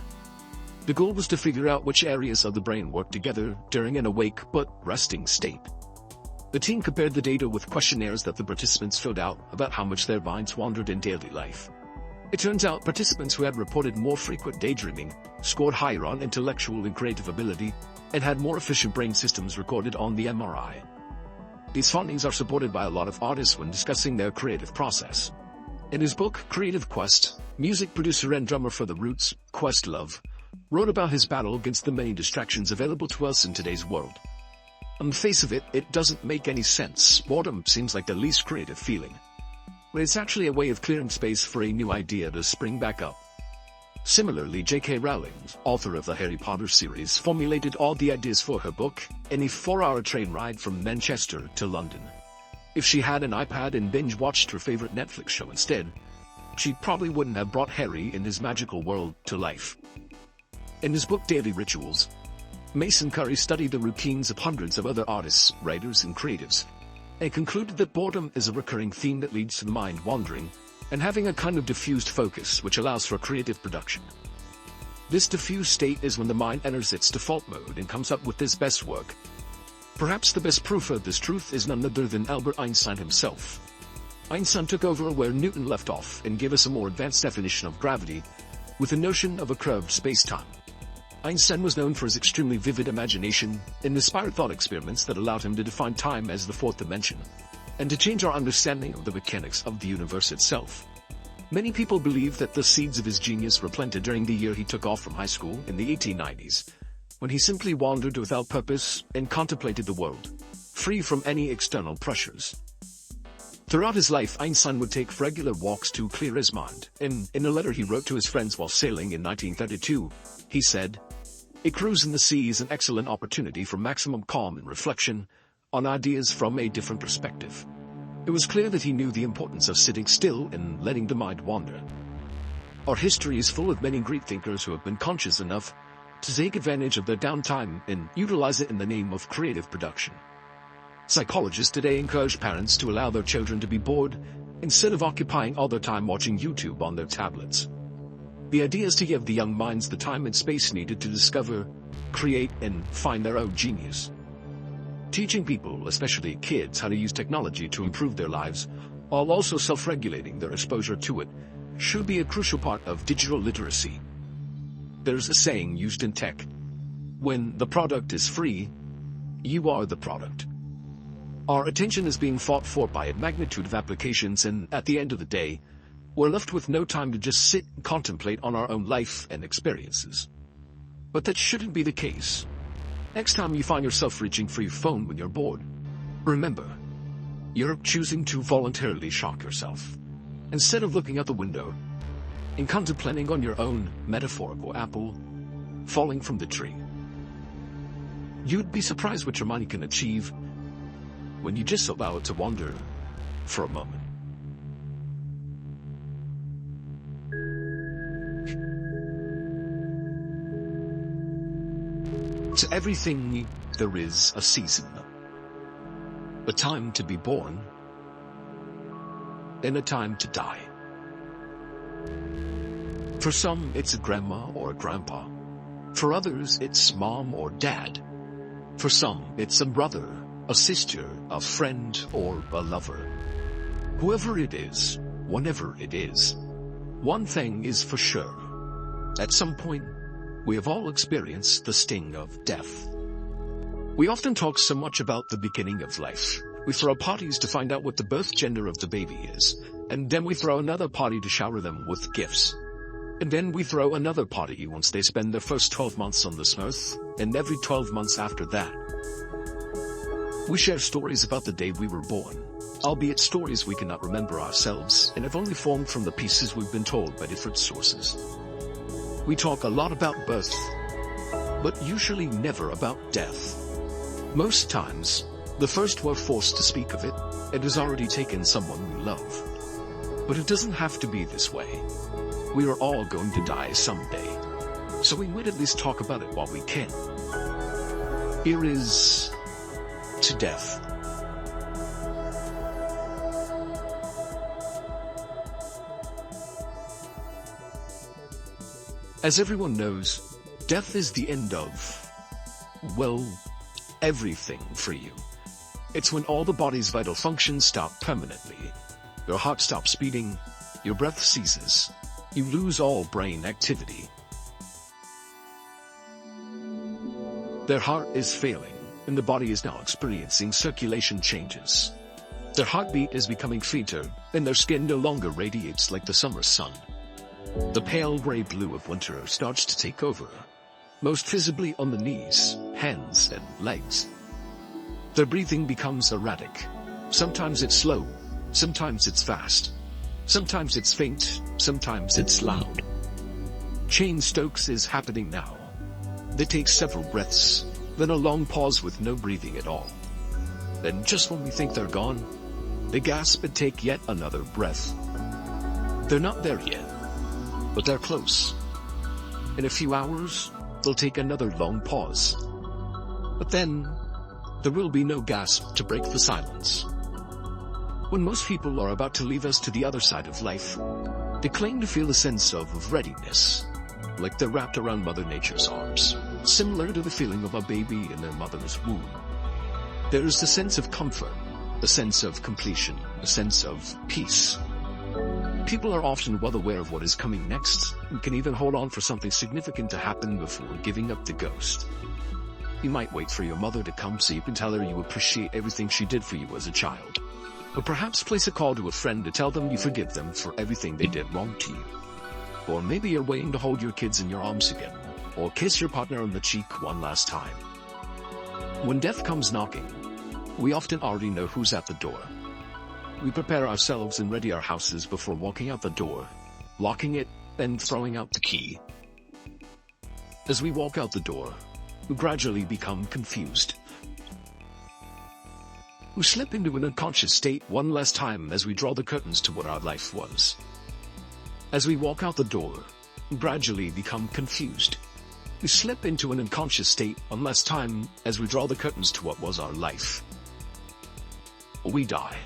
The goal was to figure out which areas of the brain work together during an awake but resting state. The team compared the data with questionnaires that the participants filled out about how much their minds wandered in daily life. It turns out participants who had reported more frequent daydreaming scored higher on intellectual and creative ability and had more efficient brain systems recorded on the MRI. These findings are supported by a lot of artists when discussing their creative process. In his book, Creative Quest, music producer and drummer for The Roots, Questlove, wrote about his battle against the many distractions available to us in today's world. On the face of it, it doesn't make any sense. Boredom seems like the least creative feeling. But it's actually a way of clearing space for a new idea to spring back up. Similarly, J.K. Rowling, author of the Harry Potter series, formulated all the ideas for her book in a 4-hour train ride from Manchester to London. If she had an iPad and binge-watched her favorite Netflix show instead, she probably wouldn't have brought Harry and his magical world to life. In his book Daily Rituals, Mason Curry studied the routines of hundreds of other artists, writers, and creatives, and concluded that boredom is a recurring theme that leads to the mind wandering and having a kind of diffused focus which allows for creative production. This diffused state is when the mind enters its default mode and comes up with its best work. Perhaps the best proof of this truth is none other than Albert Einstein himself. Einstein took over where Newton left off and gave us a more advanced definition of gravity with the notion of a curved space-time. Einstein was known for his extremely vivid imagination and inspired thought experiments that allowed him to define time as the fourth dimension, and to change our understanding of the mechanics of the universe itself. Many people believe that the seeds of his genius were planted during the year he took off from high school in the 1890s, when he simply wandered without purpose and contemplated the world, free from any external pressures. Throughout his life, Einstein would take regular walks to clear his mind, and in a letter he wrote to his friends while sailing in 1932, he said, "A cruise in the sea is an excellent opportunity for maximum calm and reflection on ideas from a different perspective." It was clear that he knew the importance of sitting still and letting the mind wander. Our history is full of many great thinkers who have been conscious enough to take advantage of their downtime and utilize it in the name of creative production. Psychologists today encourage parents to allow their children to be bored instead of occupying all their time watching YouTube on their tablets. The idea is to give the young minds the time and space needed to discover, create, and find their own genius. Teaching people, especially kids, how to use technology to improve their lives, while also self-regulating their exposure to it, should be a crucial part of digital literacy. There's a saying used in tech: when the product is free, you are the product. Our attention is being fought for by a magnitude of applications, and at the end of the day, we're left with no time to just sit and contemplate on our own life and experiences. But that shouldn't be the case. Next time you find yourself reaching for your phone when you're bored, remember, you're choosing to voluntarily shock yourself. Instead of looking out the window and contemplating on your own metaphorical apple falling from the tree. You'd be surprised what your mind can achieve when you just allow it to wander for a moment. To everything there is a season, a time to be born, and a time to die. For some, it's a grandma or a grandpa. For others, it's mom or dad. For some, it's a brother, a sister, a friend, or a lover. Whoever it is, whenever it is, one thing is for sure. At some point, we have all experienced the sting of death. We often talk so much about the beginning of life. We throw parties to find out what the birth gender of the baby is, and then we throw another party to shower them with gifts. And then we throw another party once they spend their first 12 months on this earth, and every 12 months after that. We share stories about the day we were born, albeit stories we cannot remember ourselves and have only formed from the pieces we've been told by different sources. We talk a lot about birth, but usually never about death. Most times, the first we're forced to speak of it, it has already taken someone we love. But it doesn't have to be this way. We are all going to die someday, so we might at least talk about it while we can. Here is to death. As everyone knows, death is the end of, well, everything for you. It's when all the body's vital functions stop permanently. Your heart stops beating, your breath ceases, you lose all brain activity. Their heart is failing, and the body is now experiencing circulation changes. Their heartbeat is becoming fainter, and their skin no longer radiates like the summer sun. The pale gray blue of winter starts to take over, most visibly on the knees, hands, and legs. Their breathing becomes erratic. Sometimes it's slow, sometimes it's fast. Sometimes it's faint, sometimes it's loud. Cheyne-Stokes is happening now. They take several breaths, then a long pause with no breathing at all. Then just when we think they're gone, they gasp and take yet another breath. They're not there yet, but they're close. In a few hours, they'll take another long pause. But then, there will be no gasp to break the silence. When most people are about to leave us to the other side of life, they claim to feel a sense of readiness, like they're wrapped around Mother Nature's arms, similar to the feeling of a baby in their mother's womb. There is a sense of comfort, a sense of completion, a sense of peace. People are often well aware of what is coming next, and can even hold on for something significant to happen before giving up the ghost. You might wait for your mother to come so you can tell her you appreciate everything she did for you as a child. Or perhaps place a call to a friend to tell them you forgive them for everything they did wrong to you. Or maybe you're waiting to hold your kids in your arms again, or kiss your partner on the cheek one last time. When death comes knocking, we often already know who's at the door. We prepare ourselves and ready our houses before walking out the door, locking it, and throwing out the key. As we walk out the door, we gradually become confused. We slip into an unconscious state one last time as we draw the curtains to what our life was. As we walk out the door, we gradually become confused. We slip into an unconscious state one last time as we draw the curtains to what was our life. We die.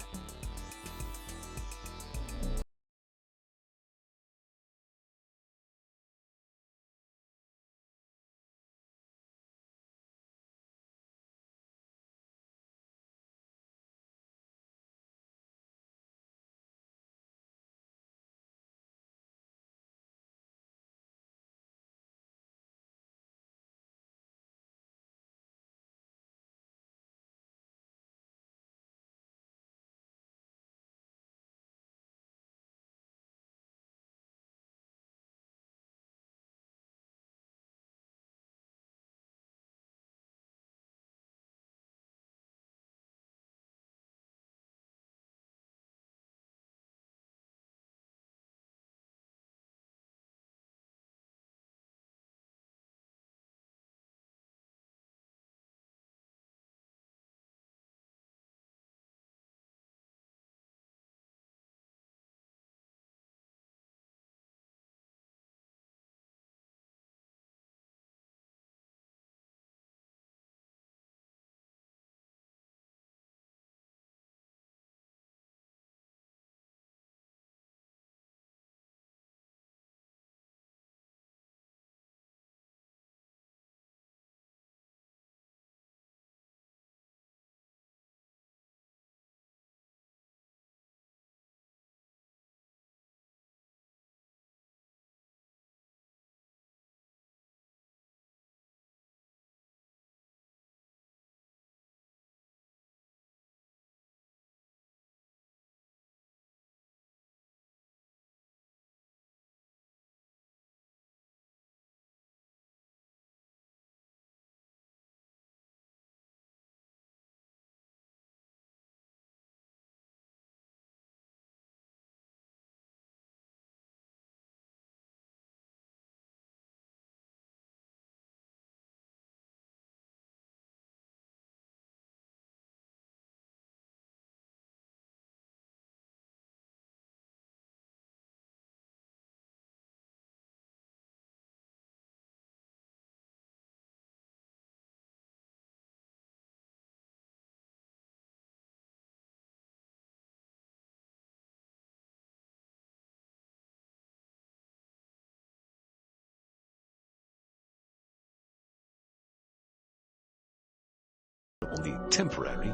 only temporary.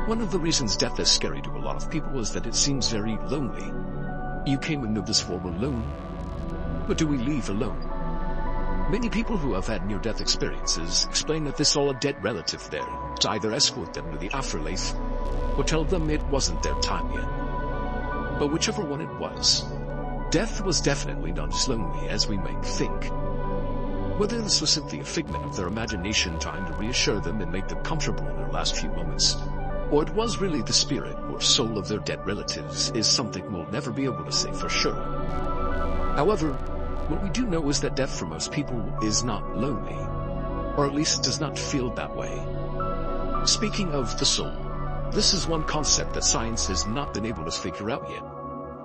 One of the reasons death is scary to a lot of people is that it seems very lonely. You came into this world alone, but do we leave alone? Many people who have had near-death experiences explain that they saw a dead relative there to either escort them to the afterlife or tell them it wasn't their time yet. But whichever one it was, death was definitely not as lonely as we might think. Whether this was simply a figment of their imagination trying to reassure them and make them comfortable in their last few moments, or it was really the spirit or soul of their dead relatives, is something we'll never be able to say for sure. However, what we do know is that death for most people is not lonely, or at least does not feel that way. Speaking of the soul, this is one concept that science has not been able to figure out yet,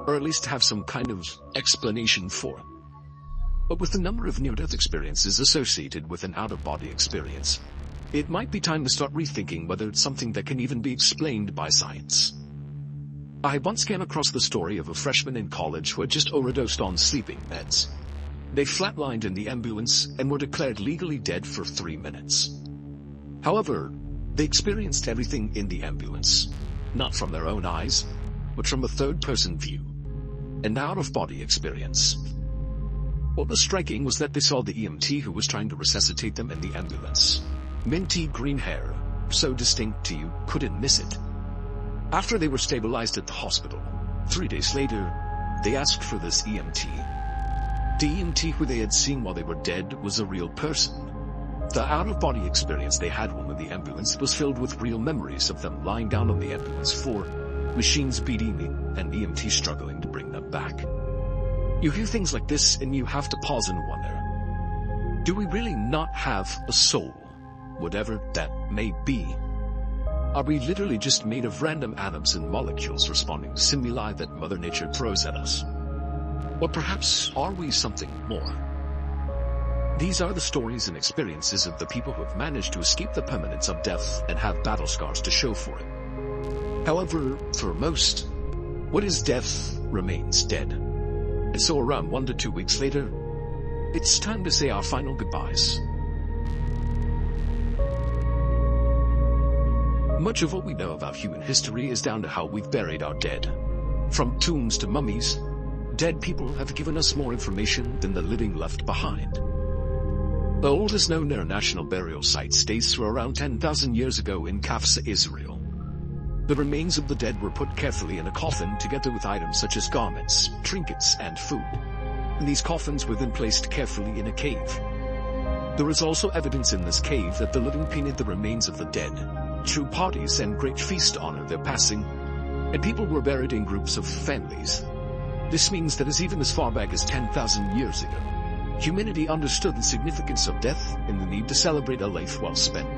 or at least have some kind of explanation for it. But with the number of near-death experiences associated with an out-of-body experience, it might be time to start rethinking whether it's something that can even be explained by science. I once came across the story of a freshman in college who had just overdosed on sleeping meds. They flatlined in the ambulance and were declared legally dead for 3 minutes. However, they experienced everything in the ambulance, not from their own eyes, but from a third-person view, an out-of-body experience. What was striking was that they saw the EMT who was trying to resuscitate them in the ambulance. Minty green hair, so distinct you couldn't miss it. After they were stabilized at the hospital, 3 days later, they asked for this EMT. The EMT who they had seen while they were dead was a real person. The out-of-body experience they had while in the ambulance was filled with real memories of them lying down on the ambulance floor, machines beating and EMT struggling to bring them back. You hear things like this and you have to pause and wonder, do we really not have a soul, whatever that may be? Are we literally just made of random atoms and molecules responding to stimuli that Mother Nature throws at us? Or perhaps are we something more? These are the stories and experiences of the people who have managed to escape the permanence of death and have battle scars to show for it. However, for most, what is death remains dead. And so around 1 to 2 weeks later, it's time to say our final goodbyes. Much of what we know about human history is down to how we've buried our dead. From tombs to mummies, dead people have given us more information than the living left behind. The oldest known international burial site dates from around 10,000 years ago in Kafsa, Israel. The remains of the dead were put carefully in a coffin together with items such as garments, trinkets, and food. And these coffins were then placed carefully in a cave. There is also evidence in this cave that the living painted the remains of the dead, threw parties and great feasts to honor their passing, and people were buried in groups of families. This means that even as far back as 10,000 years ago, humanity understood the significance of death and the need to celebrate a life well spent.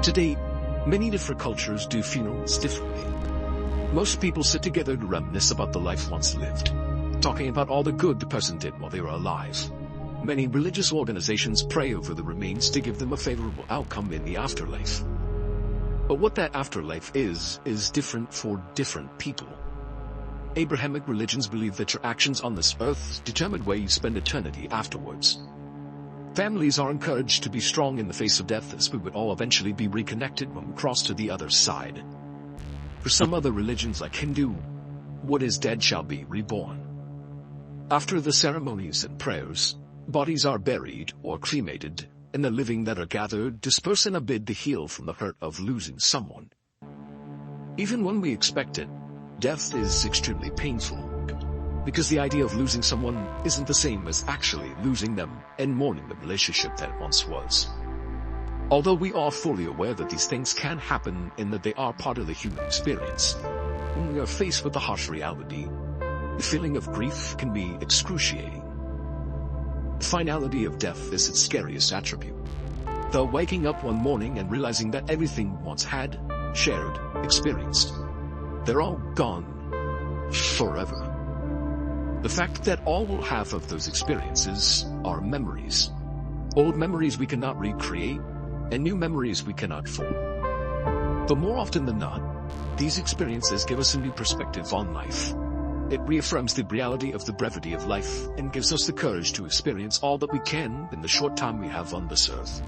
Today, many different cultures do funerals differently. Most people sit together to reminisce about the life once lived, talking about all the good the person did while they were alive. Many religious organizations pray over the remains to give them a favorable outcome in the afterlife. But what that afterlife is different for different people. Abrahamic religions believe that your actions on this earth determine where you spend eternity afterwards. Families are encouraged to be strong in the face of death, as we would all eventually be reconnected when we cross to the other side. For some other religions like Hindu, what is dead shall be reborn. After the ceremonies and prayers, bodies are buried or cremated, and the living that are gathered disperse in a bid to heal from the hurt of losing someone. Even when we expect it, death is extremely painful, because the idea of losing someone isn't the same as actually losing them and mourning the relationship that once was. Although we are fully aware that these things can happen and that they are part of the human experience, when we are faced with the harsh reality, the feeling of grief can be excruciating. The finality of death is its scariest attribute. The waking up one morning and realizing that everything once had, shared, experienced, they're all gone forever. The fact that all we'll have of those experiences are memories. Old memories we cannot recreate, and new memories we cannot form. But more often than not, these experiences give us a new perspective on life. It reaffirms the reality of the brevity of life and gives us the courage to experience all that we can in the short time we have on this earth.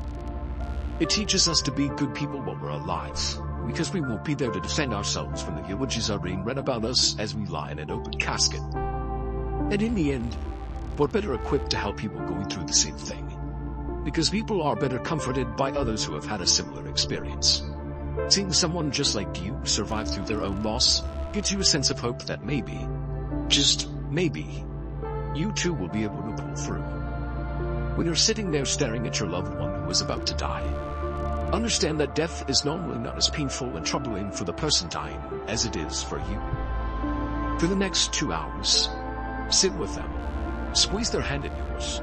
It teaches us to be good people while we're alive, because we won't be there to defend ourselves when the eulogies are being read about us as we lie in an open casket. And in the end, we're better equipped to help people going through the same thing, because people are better comforted by others who have had a similar experience. Seeing someone just like you survive through their own loss gives you a sense of hope that maybe, just maybe, you too will be able to pull through. When you're sitting there staring at your loved one who is about to die, understand that death is normally not as painful and troubling for the person dying as it is for you. For the next 2 hours, sit with them, squeeze their hand in yours,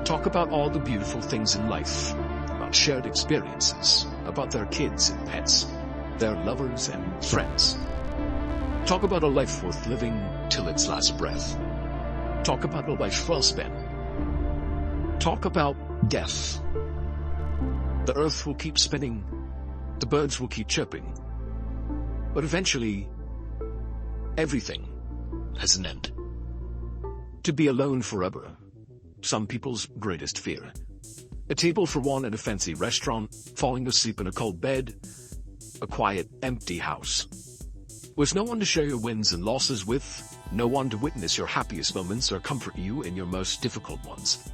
talk about all the beautiful things in life, about shared experiences, about their kids and pets, their lovers and friends. Talk about a life worth living till its last breath. Talk about a life well spent. Talk about death. The earth will keep spinning, the birds will keep chirping, but eventually, everything has an end. To be alone forever, some people's greatest fear. A table for one at a fancy restaurant, falling asleep in a cold bed, a quiet, empty house. With no one to share your wins and losses with, no one to witness your happiest moments or comfort you in your most difficult ones.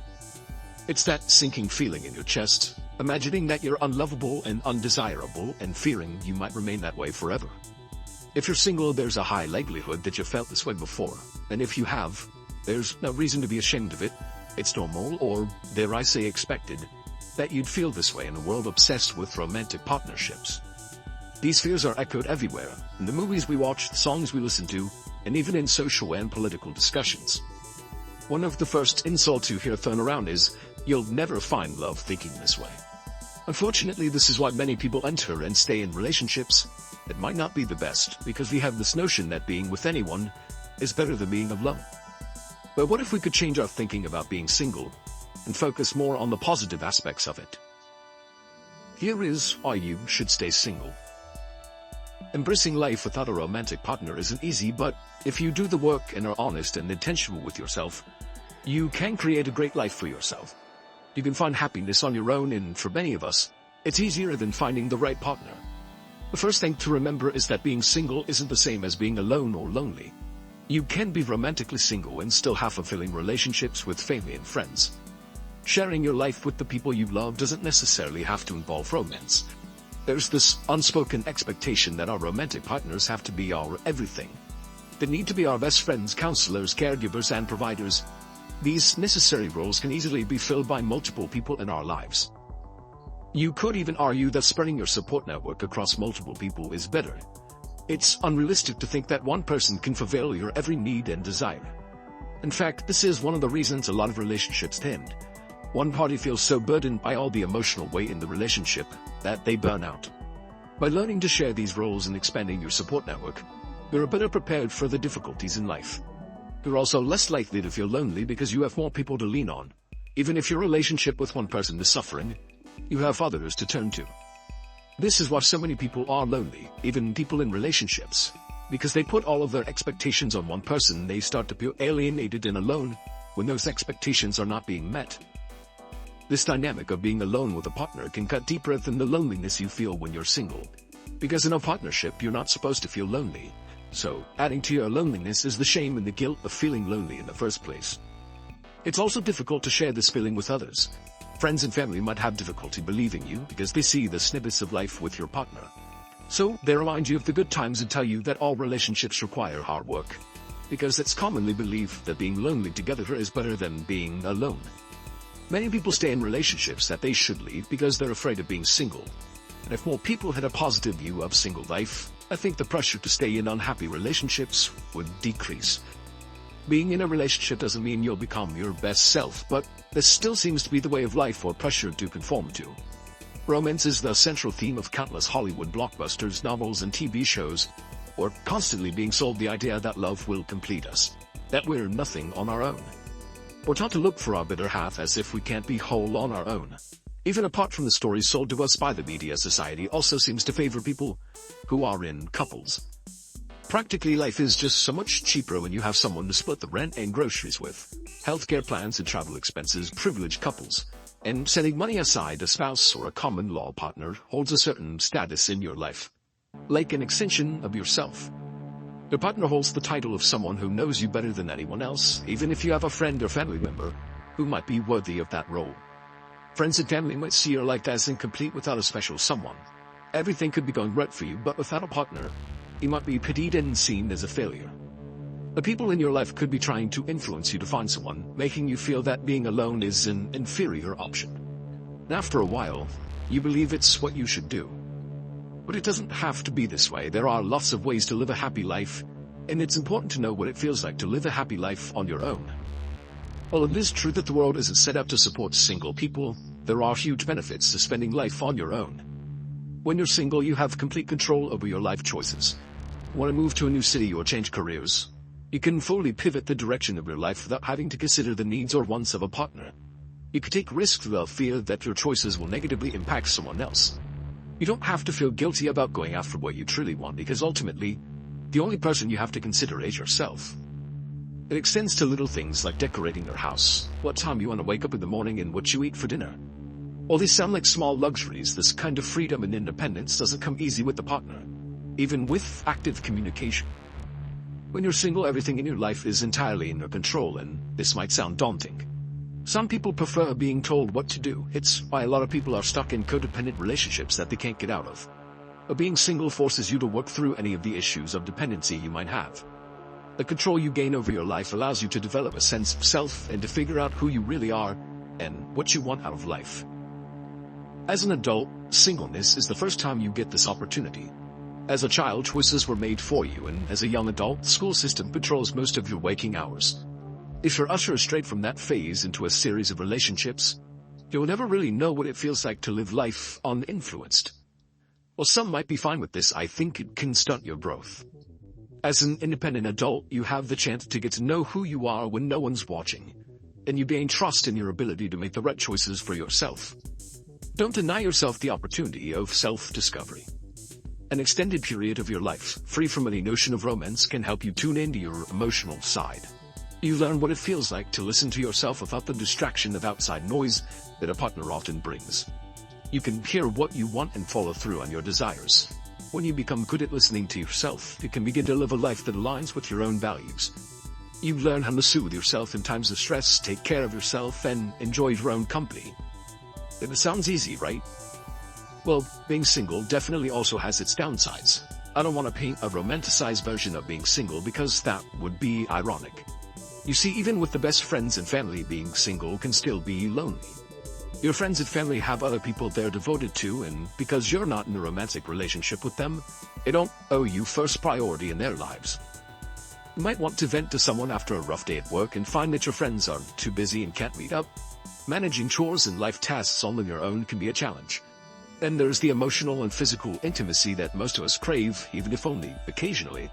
It's that sinking feeling in your chest, imagining that you're unlovable and undesirable and fearing you might remain that way forever. If you're single, there's a high likelihood that you felt this way before, and if you have, there's no reason to be ashamed of it. It's normal, or dare I say expected, that you'd feel this way in a world obsessed with romantic partnerships. These fears are echoed everywhere, in the movies we watch, the songs we listen to, and even in social and political discussions. One of the first insults you hear thrown around is, "You'll never find love thinking this way." Unfortunately, this is why many people enter and stay in relationships that might not be the best, because we have this notion that being with anyone is better than being alone. But what if we could change our thinking about being single and focus more on the positive aspects of it? Here is why you should stay single. Embracing life without a romantic partner isn't easy, but if you do the work and are honest and intentional with yourself, you can create a great life for yourself. You can find happiness on your own, and for many of us, it's easier than finding the right partner. The first thing to remember is that being single isn't the same as being alone or lonely. You can be romantically single and still have fulfilling relationships with family and friends. Sharing your life with the people you love doesn't necessarily have to involve romance. There's this unspoken expectation that our romantic partners have to be our everything. They need to be our best friends, counselors, caregivers, and providers. These necessary roles can easily be filled by multiple people in our lives. You could even argue that spreading your support network across multiple people is better. It's unrealistic to think that one person can fulfill your every need and desire. In fact, this is one of the reasons a lot of relationships end. One party feels so burdened by all the emotional weight in the relationship that they burn out. By learning to share these roles and expanding your support network, you're better prepared for the difficulties in life. You're also less likely to feel lonely because you have more people to lean on. Even if your relationship with one person is suffering, you have others to turn to. This is why so many people are lonely, even people in relationships. Because they put all of their expectations on one person, they start to feel alienated and alone when those expectations are not being met. This dynamic of being alone with a partner can cut deeper than the loneliness you feel when you're single. Because in a partnership, you're not supposed to feel lonely. So, adding to your loneliness is the shame and the guilt of feeling lonely in the first place. It's also difficult to share this feeling with others. Friends and family might have difficulty believing you because they see the snippets of life with your partner. So, they remind you of the good times and tell you that all relationships require hard work. Because it's commonly believed that being lonely together is better than being alone. Many people stay in relationships that they should leave because they're afraid of being single. And if more people had a positive view of single life, I think the pressure to stay in unhappy relationships would decrease. Being in a relationship doesn't mean you'll become your best self, but this still seems to be the way of life or pressure to conform to. Romance is the central theme of countless Hollywood blockbusters, novels, and TV shows. We're constantly being sold the idea that love will complete us, that we're nothing on our own. We're taught to look for our better half as if we can't be whole on our own. Even apart from the stories sold to us by the media, society also seems to favor people who are in couples. Practically, life is just so much cheaper when you have someone to split the rent and groceries with. Healthcare plans and travel expenses privilege couples. And setting money aside, a spouse or a common law partner holds a certain status in your life, like an extension of yourself. Your partner holds the title of someone who knows you better than anyone else, even if you have a friend or family member who might be worthy of that role. Friends and family might see your life as incomplete without a special someone. Everything could be going right for you, but without a partner, you might be pitied and seen as a failure. The people in your life could be trying to influence you to find someone, making you feel that being alone is an inferior option. And after a while, you believe it's what you should do. But it doesn't have to be this way. There are lots of ways to live a happy life, and it's important to know what it feels like to live a happy life on your own. While it is true that the world isn't set up to support single people, there are huge benefits to spending life on your own. When you're single, you have complete control over your life choices. Want to move to a new city or change careers? You can fully pivot the direction of your life without having to consider the needs or wants of a partner. You can take risks without fear that your choices will negatively impact someone else. You don't have to feel guilty about going after what you truly want, because ultimately, the only person you have to consider is yourself. It extends to little things like decorating your house, what time you want to wake up in the morning, and what you eat for dinner. While these sound like small luxuries, this kind of freedom and independence doesn't come easy with the partner, even with active communication. When you're single, everything in your life is entirely in your control, and this might sound daunting. Some people prefer being told what to do. It's why a lot of people are stuck in codependent relationships that they can't get out of. But being single forces you to work through any of the issues of dependency you might have. The control you gain over your life allows you to develop a sense of self and to figure out who you really are and what you want out of life. As an adult, singleness is the first time you get this opportunity. As a child, choices were made for you, and as a young adult, the school system patrols most of your waking hours. If you're ushered straight from that phase into a series of relationships, you'll never really know what it feels like to live life uninfluenced. While some might be fine with this, I think it can stunt your growth. As an independent adult, you have the chance to get to know who you are when no one's watching, and you gain trust in your ability to make the right choices for yourself. Don't deny yourself the opportunity of self-discovery. An extended period of your life, free from any notion of romance, can help you tune into your emotional side. You learn what it feels like to listen to yourself without the distraction of outside noise that a partner often brings. You can hear what you want and follow through on your desires. When you become good at listening to yourself, you can begin to live a life that aligns with your own values. You learn how to soothe yourself in times of stress, take care of yourself, and enjoy your own company. It sounds easy, right? Well, being single definitely also has its downsides. I don't want to paint a romanticized version of being single because that would be ironic. You see, even with the best friends and family, being single can still be lonely. Your friends and family have other people they're devoted to, and because you're not in a romantic relationship with them, they don't owe you first priority in their lives. You might want to vent to someone after a rough day at work and find that your friends are too busy and can't meet up. Managing chores and life tasks all on your own can be a challenge. Then there's the emotional and physical intimacy that most of us crave, even if only occasionally.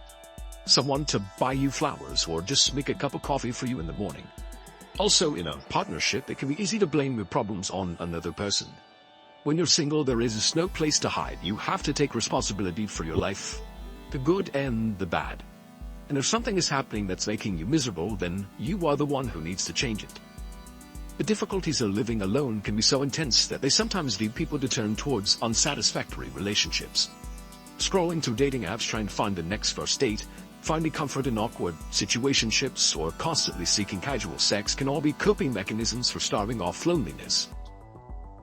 Someone to buy you flowers or just make a cup of coffee for you in the morning. Also, in a partnership, it can be easy to blame your problems on another person. When you're single, there is no place to hide. You have to take responsibility for your life, the good and the bad. And if something is happening that's making you miserable, then you are the one who needs to change it. The difficulties of living alone can be so intense that they sometimes lead people to turn towards unsatisfactory relationships. Scrolling through dating apps trying to find the next first date, finding comfort in awkward situationships, or constantly seeking casual sex can all be coping mechanisms for starving off loneliness.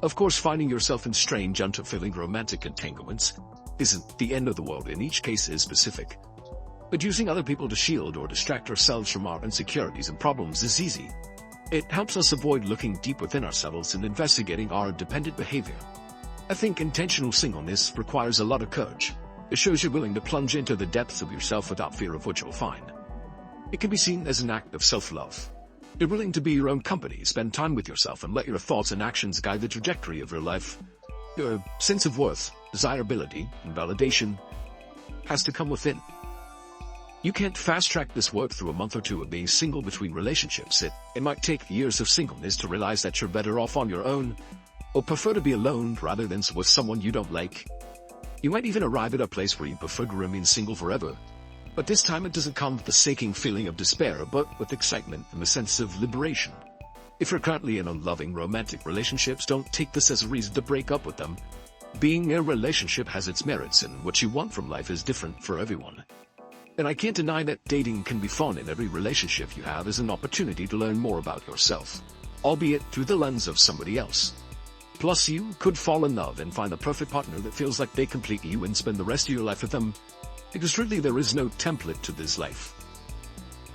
Of course, finding yourself in strange, unfulfilling romantic entanglements isn't the end of the world. In each case is specific. But using other people to shield or distract ourselves from our insecurities and problems is easy. It helps us avoid looking deep within ourselves and investigating our dependent behavior. I think intentional singleness requires a lot of courage. It shows you're willing to plunge into the depths of yourself without fear of what you'll find. It can be seen as an act of self-love. You're willing to be your own company, spend time with yourself, and let your thoughts and actions guide the trajectory of your life. Your sense of worth, desirability, and validation has to come within. You can't fast-track this work through a month or two of being single between relationships. It might take years of singleness to realize that you're better off on your own, or prefer to be alone rather than with someone you don't like. You might even arrive at a place where you prefer to remain single forever. But this time it doesn't come with the sinking feeling of despair, but with excitement and a sense of liberation. If you're currently in unloving romantic relationships, don't take this as a reason to break up with them. Being in a relationship has its merits, and what you want from life is different for everyone. And I can't deny that dating can be fun, and every relationship you have is an opportunity to learn more about yourself, albeit through the lens of somebody else. Plus, you could fall in love and find the perfect partner that feels like they complete you and spend the rest of your life with them, because really there is no template to this life.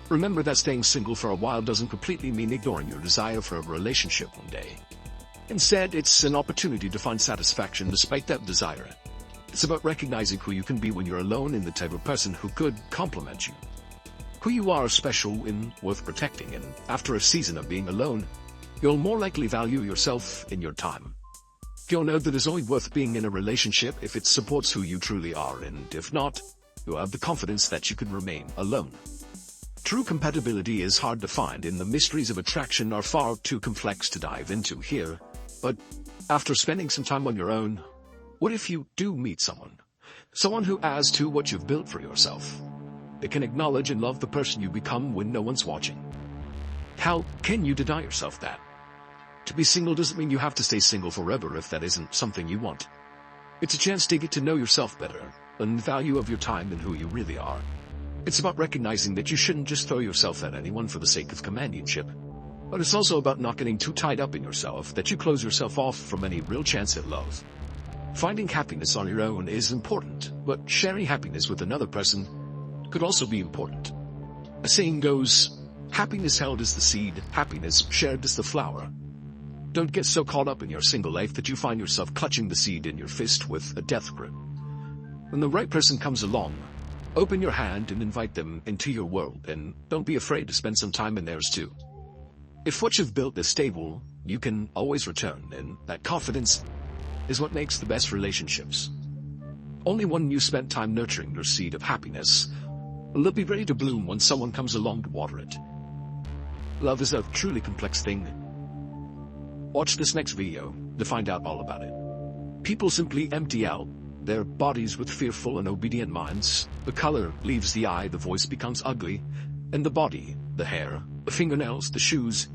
Remember that staying single for a while doesn't completely mean ignoring your desire for a relationship one day. Instead, it's an opportunity to find satisfaction despite that desire. It's about recognizing who you can be when you're alone and the type of person who could complement you. Who you are is special and worth protecting, and after a season of being alone, you'll more likely value yourself and your time. You'll know that it's only worth being in a relationship if it supports who you truly are, and if not, you'll have the confidence that you can remain alone. True compatibility is hard to find, and the mysteries of attraction are far too complex to dive into here. But after spending some time on your own, what if you do meet someone who adds to what you've built for yourself? They can acknowledge and love the person you become when no one's watching. How can you deny yourself that? To be single doesn't mean you have to stay single forever if that isn't something you want. It's a chance to get to know yourself better, and the value of your time and who you really are. It's about recognizing that you shouldn't just throw yourself at anyone for the sake of companionship. But it's also about not getting too tied up in yourself that you close yourself off from any real chance at love. Finding happiness on your own is important, but sharing happiness with another person could also be important. A saying goes, happiness held is the seed, happiness shared is the flower. Don't get so caught up in your single life that you find yourself clutching the seed in your fist with a death grip. When the right person comes along, open your hand and invite them into your world, and don't be afraid to spend some time in theirs too. If what you've built is stable, you can always return, and that confidence is what makes the best relationships. Only when you spend time nurturing your seed of happiness will it be ready to bloom when someone comes along to water it. Love is a truly complex thing. Watch this next video to find out all about it. People simply empty out their bodies with fearful and obedient minds. The color leaves the eye, the voice becomes ugly, and the body, the hair, the fingernails, the shoes,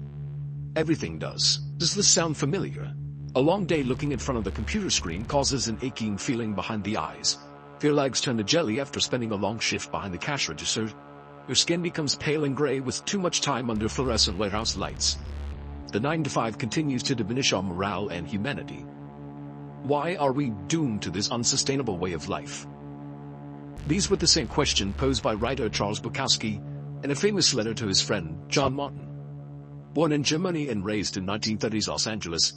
everything does. Does this sound familiar? A long day looking in front of the computer screen causes an aching feeling behind the eyes. Your legs turn to jelly after spending a long shift behind the cash register. Your skin becomes pale and gray with too much time under fluorescent warehouse lights. The 9-to-5 continues to diminish our morale and humanity. Why are we doomed to this unsustainable way of life? These were the same question posed by writer Charles Bukowski in a famous letter to his friend John Martin. Born in Germany and raised in 1930s Los Angeles,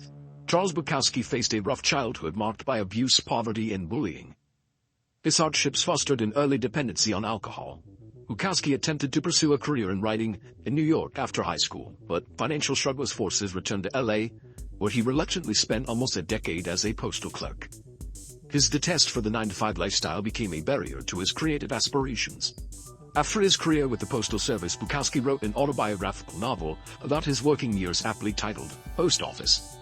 Charles Bukowski faced a rough childhood marked by abuse, poverty, and bullying. His hardships fostered an early dependency on alcohol. Bukowski attempted to pursue a career in writing in New York after high school, but financial struggles forced his return to L.A., where he reluctantly spent almost a decade as a postal clerk. His detest for the 9-to-5 lifestyle became a barrier to his creative aspirations. After his career with the Postal Service, Bukowski wrote an autobiographical novel about his working years aptly titled Post Office.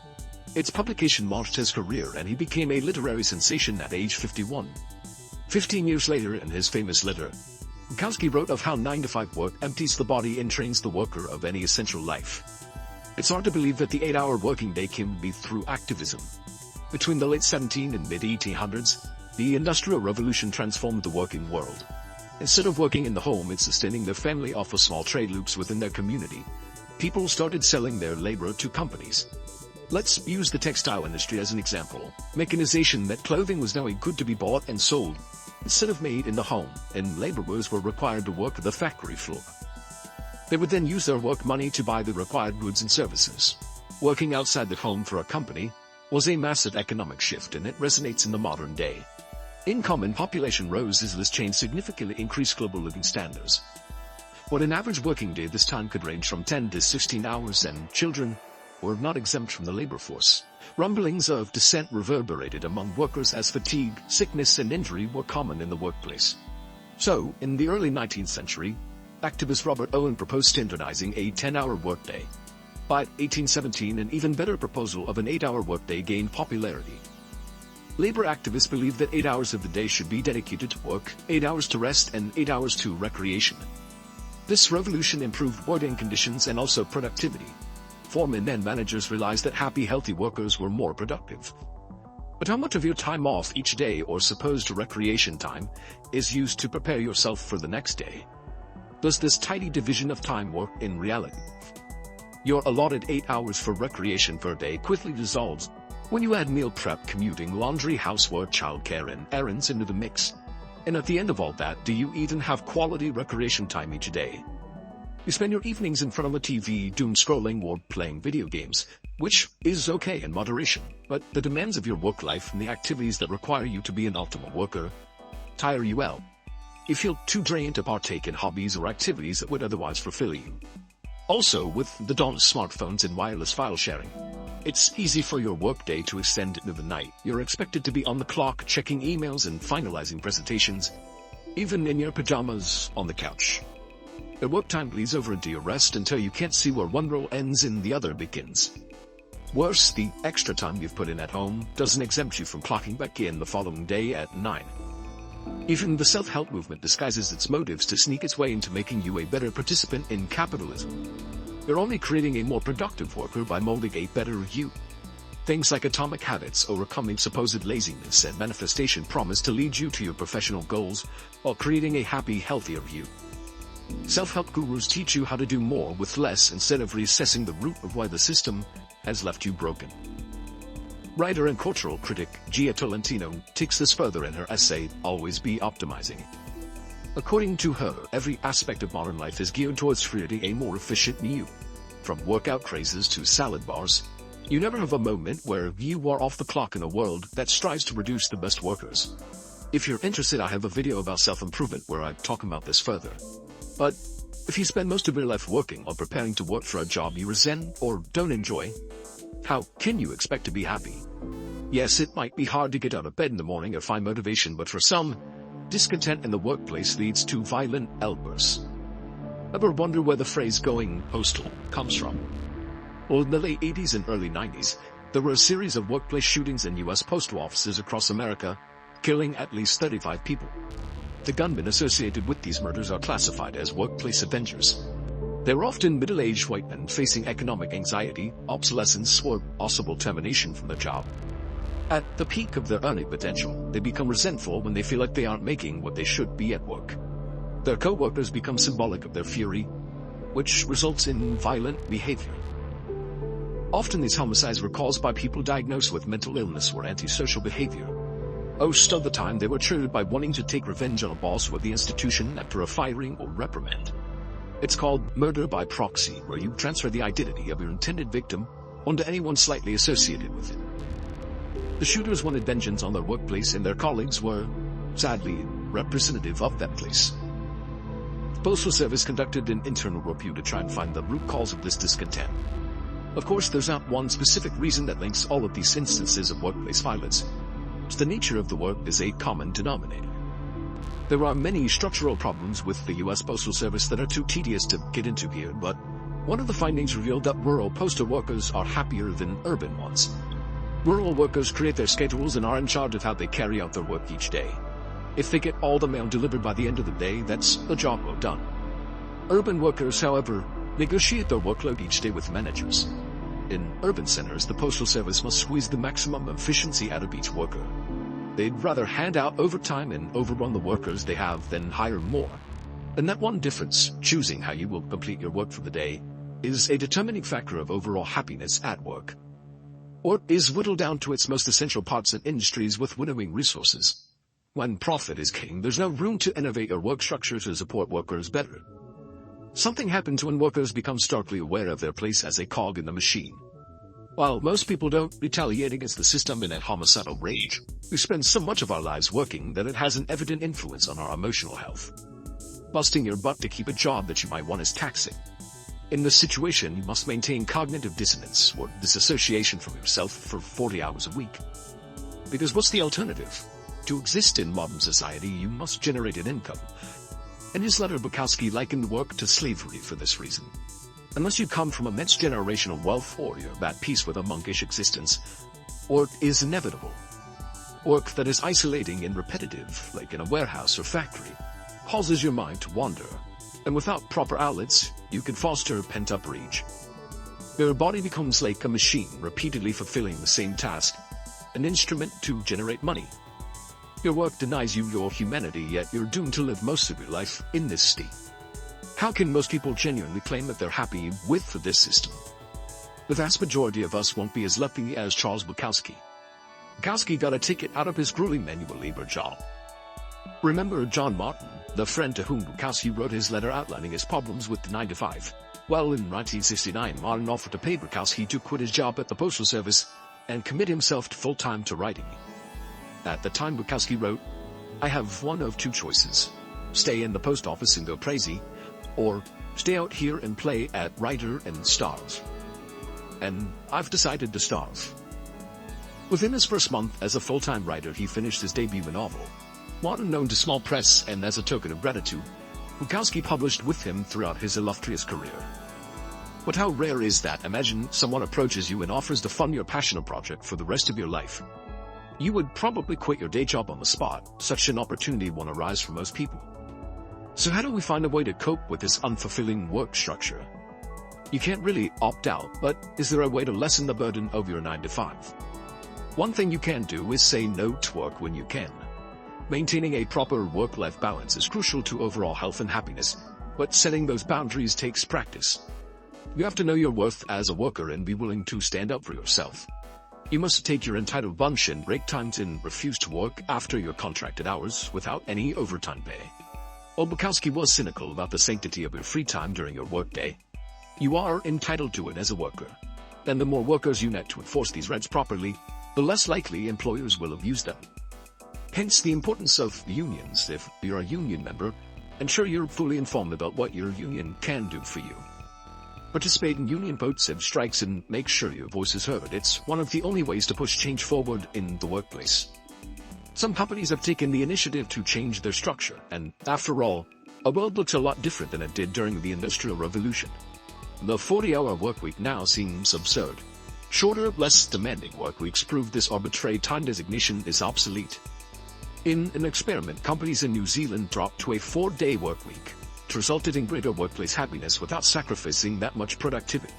Its publication launched his career, and he became a literary sensation at age 51. 15 years later, in his famous letter, Bukowski wrote of how 9-to-5 work empties the body and trains the worker of any essential life. It's hard to believe that the 8-hour working day came to be through activism. Between the late 1700s and mid-1800s, the Industrial Revolution transformed the working world. Instead of working in the home and sustaining their family off of small trade loops within their community, people started selling their labor to companies. Let's use the textile industry as an example. Mechanization meant clothing was now a good to be bought and sold, instead of made in the home, and laborers were required to work the factory floor. They would then use their work money to buy the required goods and services. Working outside the home for a company was a massive economic shift, and it resonates in the modern day. Income and population rose as this change significantly increased global living standards. For an average working day, this time could range from 10 to 16 hours, and children were not exempt from the labor force. Rumblings of dissent reverberated among workers as fatigue, sickness, and injury were common in the workplace. So, in the early 19th century, activist Robert Owen proposed standardizing a 10-hour workday. By 1817, an even better proposal of an 8-hour workday gained popularity. Labor activists believed that 8 hours of the day should be dedicated to work, 8 hours to rest, and 8 hours to recreation. This revolution improved working conditions and also productivity. foremen and managers realized that happy, healthy workers were more productive. But how much of your time off each day, or supposed recreation time, is used to prepare yourself for the next day? Does this tidy division of time work in reality? Your allotted 8 hours for recreation per day quickly dissolves when you add meal prep, commuting, laundry, housework, childcare, and errands into the mix. And at the end of all that, do you even have quality recreation time each day? You spend your evenings in front of the TV, doom scrolling or playing video games, which is okay in moderation, but the demands of your work life and the activities that require you to be an optimal worker tire you out. You feel too drained to partake in hobbies or activities that would otherwise fulfill you. Also, with the dawn of smartphones and wireless file sharing, it's easy for your workday to extend into the night. You're expected to be on the clock, checking emails and finalizing presentations, even in your pajamas on the couch. Your work time bleeds over into your rest until you can't see where one role ends and the other begins. Worse, the extra time you've put in at home doesn't exempt you from clocking back in the following day at 9. Even the self-help movement disguises its motives to sneak its way into making you a better participant in capitalism. You're only creating a more productive worker by molding a better you. Things like Atomic Habits, overcoming supposed laziness, and Manifestation promise to lead you to your professional goals while creating a happy, healthier you. Self-help gurus teach you how to do more with less instead of reassessing the root of why the system has left you broken. Writer and cultural critic Jia Tolentino takes this further in her essay, Always Be Optimizing. According to her, every aspect of modern life is geared towards creating a more efficient you. From workout crazes to salad bars, you never have a moment where you are off the clock in a world that strives to produce the best workers. If you're interested, I have a video about self-improvement where I talk about this further. But if you spend most of your life working or preparing to work for a job you resent or don't enjoy, how can you expect to be happy? Yes, it might be hard to get out of bed in the morning or find motivation, but for some, discontent in the workplace leads to violent outbursts. Ever wonder where the phrase "going postal" comes from? Well, in the late 80s and early 90s, there were a series of workplace shootings in U.S. postal offices across America, killing at least 35 people. The gunmen associated with these murders are classified as workplace avengers. They were often middle-aged white men facing economic anxiety, obsolescence, or possible termination from their job. At the peak of their earning potential, they become resentful when they feel like they aren't making what they should be at work. Their co-workers become symbolic of their fury, which results in violent behavior. Often these homicides were caused by people diagnosed with mental illness or antisocial behavior. Most of the time, they were triggered by wanting to take revenge on a boss or the institution after a firing or reprimand. It's called murder by proxy, where you transfer the identity of your intended victim onto anyone slightly associated with it. The shooters wanted vengeance on their workplace, and their colleagues were, sadly, representative of that place. The Postal Service conducted an internal review to try and find the root cause of this discontent. Of course, there's not one specific reason that links all of these instances of workplace violence. The nature of the work is a common denominator. There are many structural problems with the U.S. Postal Service that are too tedious to get into here, but one of the findings revealed that rural postal workers are happier than urban ones. Rural workers create their schedules and are in charge of how they carry out their work each day. If they get all the mail delivered by the end of the day, that's a job well done. Urban workers, however, negotiate their workload each day with managers. In urban centers, the Postal Service must squeeze the maximum efficiency out of each worker. They'd rather hand out overtime and overrun the workers they have than hire more. And that one difference, choosing how you will complete your work for the day, is a determining factor of overall happiness at work. Work is whittled down to its most essential parts in industries with winnowing resources. When profit is king, there's no room to innovate your work structure to support workers better. Something happens when workers become starkly aware of their place as a cog in the machine. While most people don't retaliate against the system in a homicidal rage, we spend so much of our lives working that it has an evident influence on our emotional health. Busting your butt to keep a job that you might want is taxing. In this situation, you must maintain cognitive dissonance or disassociation from yourself for 40 hours a week. Because what's the alternative? To exist in modern society, you must generate an income. In his letter, Bukowski likened work to slavery for this reason. Unless you come from immense generational wealth or you're at peace with a monkish existence, work is inevitable. Work that is isolating and repetitive, like in a warehouse or factory, causes your mind to wander, and without proper outlets, you can foster pent-up rage. Your body becomes like a machine repeatedly fulfilling the same task, an instrument to generate money. Your work denies you your humanity, yet you're doomed to live most of your life in this state. How can most people genuinely claim that they're happy with this system? The vast majority of us won't be as lucky as Charles Bukowski. Bukowski got a ticket out of his grueling manual labor job. Remember John Martin, the friend to whom Bukowski wrote his letter outlining his problems with the 9-to-5? Well, in 1969, Martin offered to pay Bukowski to quit his job at the Postal Service and commit himself full-time to writing. At the time, Bukowski wrote, "I have one of two choices. Stay in the post office and go crazy, or stay out here and play at writer and starve. And I've decided to starve." Within his first month as a full-time writer, he finished his debut novel. Martin known to small press, and as a token of gratitude, Bukowski published with him throughout his illustrious career. But how rare is that? Imagine someone approaches you and offers to fund your passion project for the rest of your life. You would probably quit your day job on the spot. Such an opportunity won't arise for most people. So how do we find a way to cope with this unfulfilling work structure? You can't really opt out, but is there a way to lessen the burden of your 9-to-5? One thing you can do is say no to work when you can. Maintaining a proper work-life balance is crucial to overall health and happiness, but setting those boundaries takes practice. You have to know your worth as a worker and be willing to stand up for yourself. You must take your entitled lunch and break times and refuse to work after your contracted hours without any overtime pay. While Bukowski was cynical about the sanctity of your free time during your workday, you are entitled to it as a worker. And the more workers unite to enforce these rights properly, the less likely employers will abuse them. Hence the importance of unions. If you're a union member, ensure you're fully informed about what your union can do for you. Participate in union votes and strikes and make sure your voice is heard. It's one of the only ways to push change forward in the workplace. Some companies have taken the initiative to change their structure, and after all, our world looks a lot different than it did during the Industrial Revolution. The 40-hour workweek now seems absurd. Shorter, less demanding workweeks prove this arbitrary time designation is obsolete. In an experiment, companies in New Zealand dropped to a 4-day workweek, which resulted in greater workplace happiness without sacrificing that much productivity.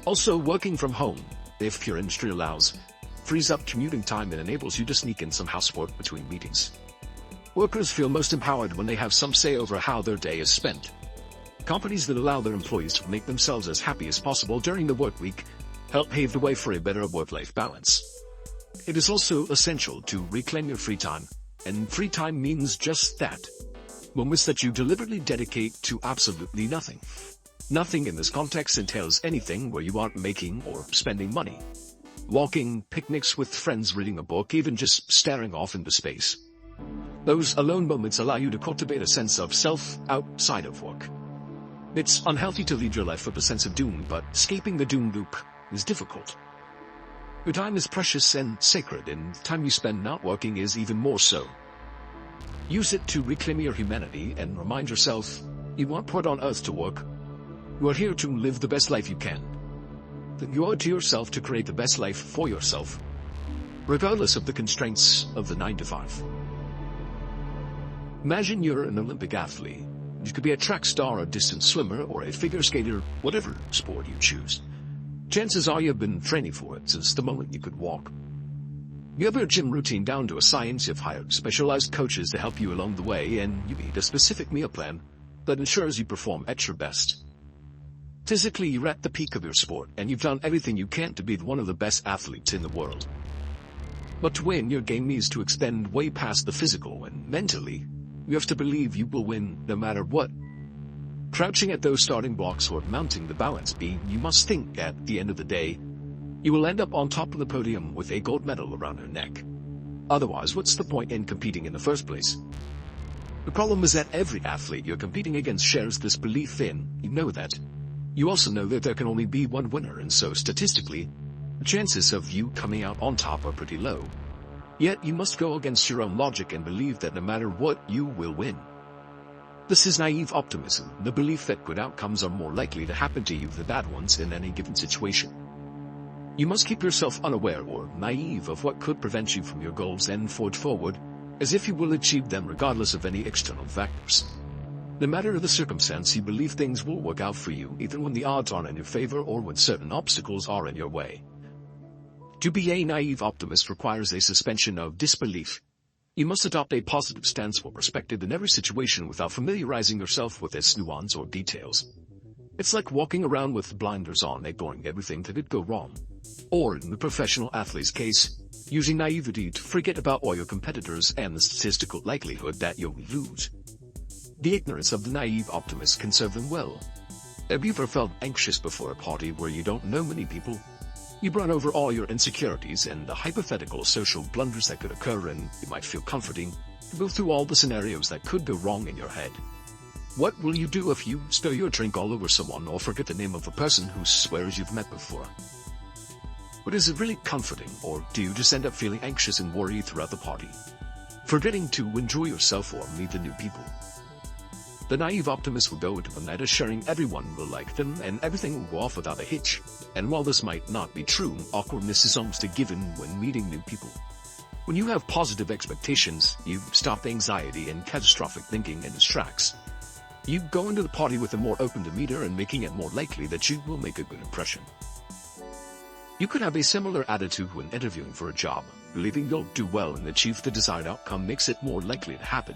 Also, working from home, if your industry allows, frees up commuting time and enables you to sneak in some housework between meetings. Workers feel most empowered when they have some say over how their day is spent. Companies that allow their employees to make themselves as happy as possible during the workweek help pave the way for a better work-life balance. It is also essential to reclaim your free time, and free time means just that. Moments that you deliberately dedicate to absolutely nothing. Nothing in this context entails anything where you aren't making or spending money. Walking, picnics with friends, reading a book, even just staring off into space. Those alone moments allow you to cultivate a sense of self outside of work. It's unhealthy to lead your life with a sense of doom, but escaping the doom loop is difficult. Your time is precious and sacred, and the time you spend not working is even more so. Use it to reclaim your humanity and remind yourself you weren't put on earth to work. You are here to live the best life you can. That you owe it to yourself to create the best life for yourself, regardless of the constraints of the 9-to-5. Imagine you're an Olympic athlete. You could be a track star, a distance swimmer, or a figure skater, whatever sport you choose. Chances are you've been training for it since the moment you could walk. You have your gym routine down to a science. You've hired specialized coaches to help you along the way, and you eat a specific meal plan that ensures you perform at your best. Physically, you're at the peak of your sport, and you've done everything you can to be one of the best athletes in the world. But to win, your game needs to extend way past the physical, and mentally, you have to believe you will win no matter what. Crouching at those starting blocks or mounting the balance beam, you must think at the end of the day, you will end up on top of the podium with a gold medal around your neck. Otherwise, what's the point in competing in the first place? The problem is that every athlete you're competing against shares this belief in. You know that. You also know that there can only be one winner, and so statistically, the chances of you coming out on top are pretty low. Yet you must go against your own logic and believe that no matter what, you will win. This is naive optimism, the belief that good outcomes are more likely to happen to you than bad ones in any given situation. You must keep yourself unaware or naive of what could prevent you from your goals and forge forward, as if you will achieve them regardless of any external factors. No matter the circumstance, you believe things will work out for you, even when the odds aren't in your favor or when certain obstacles are in your way. To be a naive optimist requires a suspension of disbelief. You must adopt a positive stance or perspective in every situation without familiarizing yourself with its nuance or details. It's like walking around with blinders on, ignoring everything that could go wrong. Or, in the professional athlete's case, using naivety to forget about all your competitors and the statistical likelihood that you'll lose. The ignorance of the naive optimist can serve them well. Have you ever felt anxious before a party where you don't know many people? You run over all your insecurities and the hypothetical social blunders that could occur, and it might feel comforting to go through all the scenarios that could go wrong in your head. What will you do if you spill your drink all over someone or forget the name of a person who swears you've met before? But is it really comforting, or do you just end up feeling anxious and worried throughout the party, forgetting to enjoy yourself or meet the new people? The naive optimist will go into the night assuring everyone will like them and everything will go off without a hitch. And while this might not be true, awkwardness is almost a given when meeting new people. When you have positive expectations, you stop anxiety and catastrophic thinking in its tracks. You go into the party with a more open demeanor and making it more likely that you will make a good impression. You could have a similar attitude when interviewing for a job. Believing you'll do well and achieve the desired outcome makes it more likely to happen.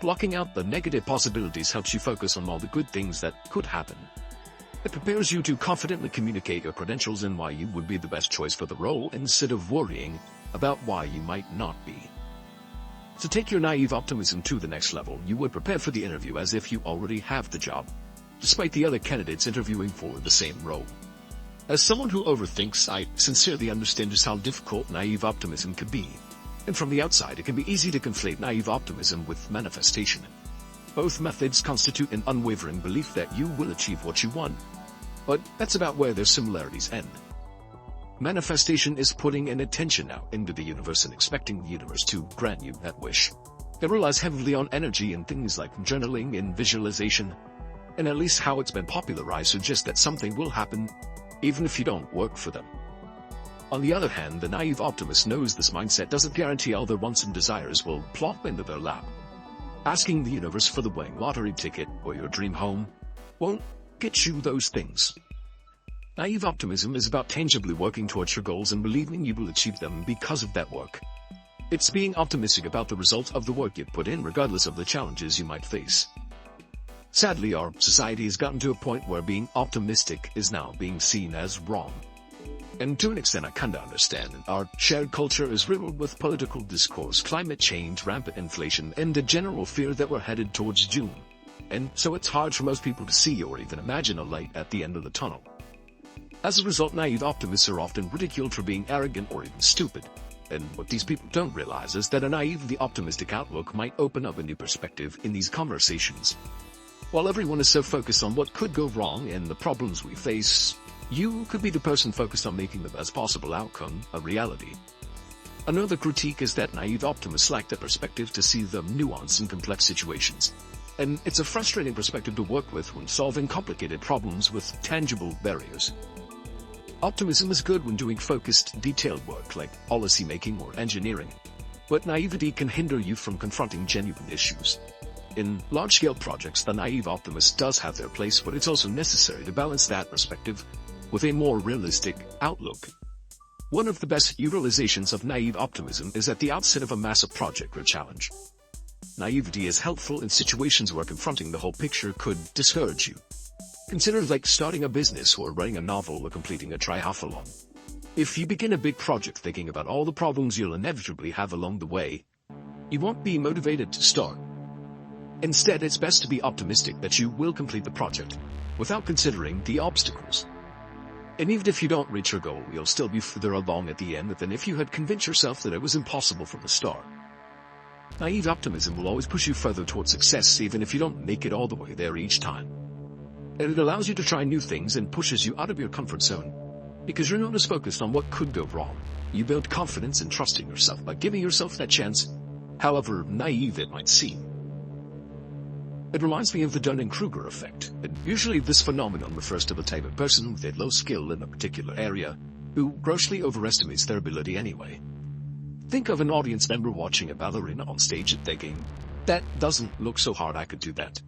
Blocking out the negative possibilities helps you focus on all the good things that could happen. It prepares you to confidently communicate your credentials and why you would be the best choice for the role instead of worrying about why you might not be. To take your naive optimism to the next level, you would prepare for the interview as if you already have the job, despite the other candidates interviewing for the same role. As someone who overthinks, I sincerely understand just how difficult naive optimism can be. And from the outside, it can be easy to conflate naive optimism with manifestation. Both methods constitute an unwavering belief that you will achieve what you want. But that's about where their similarities end. Manifestation is putting an intention out into the universe and expecting the universe to grant you that wish. It relies heavily on energy and things like journaling and visualization. And at least how it's been popularized suggests that something will happen, even if you don't work for them. On the other hand, the naive optimist knows this mindset doesn't guarantee all their wants and desires will plop into their lap. Asking the universe for the winning lottery ticket or your dream home won't get you those things. Naive optimism is about tangibly working towards your goals and believing you will achieve them because of that work. It's being optimistic about the results of the work you've put in regardless of the challenges you might face. Sadly, our society has gotten to a point where being optimistic is now being seen as wrong. And to an extent I kinda understand. Our shared culture is riddled with political discourse, climate change, rampant inflation, and a general fear that we're headed towards doom. And so it's hard for most people to see or even imagine a light at the end of the tunnel. As a result, naive optimists are often ridiculed for being arrogant or even stupid. And what these people don't realize is that a naively optimistic outlook might open up a new perspective in these conversations. While everyone is so focused on what could go wrong and the problems we face, you could be the person focused on making the best possible outcome a reality. Another critique is that naive optimists lack the perspective to see the nuance in complex situations. And it's a frustrating perspective to work with when solving complicated problems with tangible barriers. Optimism is good when doing focused, detailed work like policy making or engineering, but naivety can hinder you from confronting genuine issues. In large-scale projects, the naive optimist does have their place, but it's also necessary to balance that perspective with a more realistic outlook. One of the best utilizations of naive optimism is at the outset of a massive project or challenge. Naivety is helpful in situations where confronting the whole picture could discourage you. Consider like starting a business or writing a novel or completing a triathlon. If you begin a big project thinking about all the problems you'll inevitably have along the way, you won't be motivated to start. Instead, it's best to be optimistic that you will complete the project without considering the obstacles. And even if you don't reach your goal, you'll still be further along at the end than if you had convinced yourself that it was impossible from the start. Naive optimism will always push you further towards success even if you don't make it all the way there each time. And it allows you to try new things and pushes you out of your comfort zone. Because you're not as focused on what could go wrong. You build confidence and trust in yourself by giving yourself that chance, however naive it might seem. It reminds me of the Dunning-Kruger effect, and usually this phenomenon refers to the type of person with a low skill in a particular area, who grossly overestimates their ability anyway. Think of an audience member watching a ballerina on stage and thinking, That doesn't look so hard, I could do that.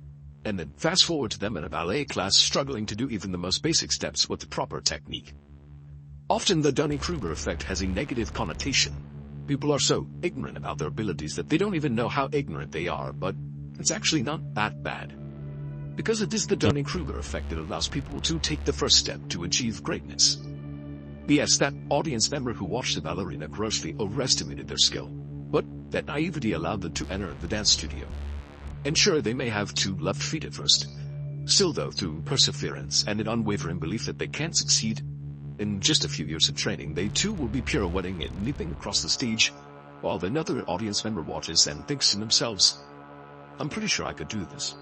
And then fast forward to them in a ballet class struggling to do even the most basic steps with the proper technique. Often the Dunning-Kruger effect has a negative connotation. People are so ignorant about their abilities that they don't even know how ignorant they are, but it's actually not that bad. Because it is the Dunning-Kruger effect that allows people to take the first step to achieve greatness. Yes, that audience member who watched the ballerina grossly overestimated their skill, but that naivety allowed them to enter the dance studio. And sure, they may have 2 left feet at first. Still though, through perseverance and an unwavering belief that they can succeed, in just a few years of training, they too will be pirouetting and leaping across the stage, while another audience member watches and thinks to themselves, I'm pretty sure I could do this.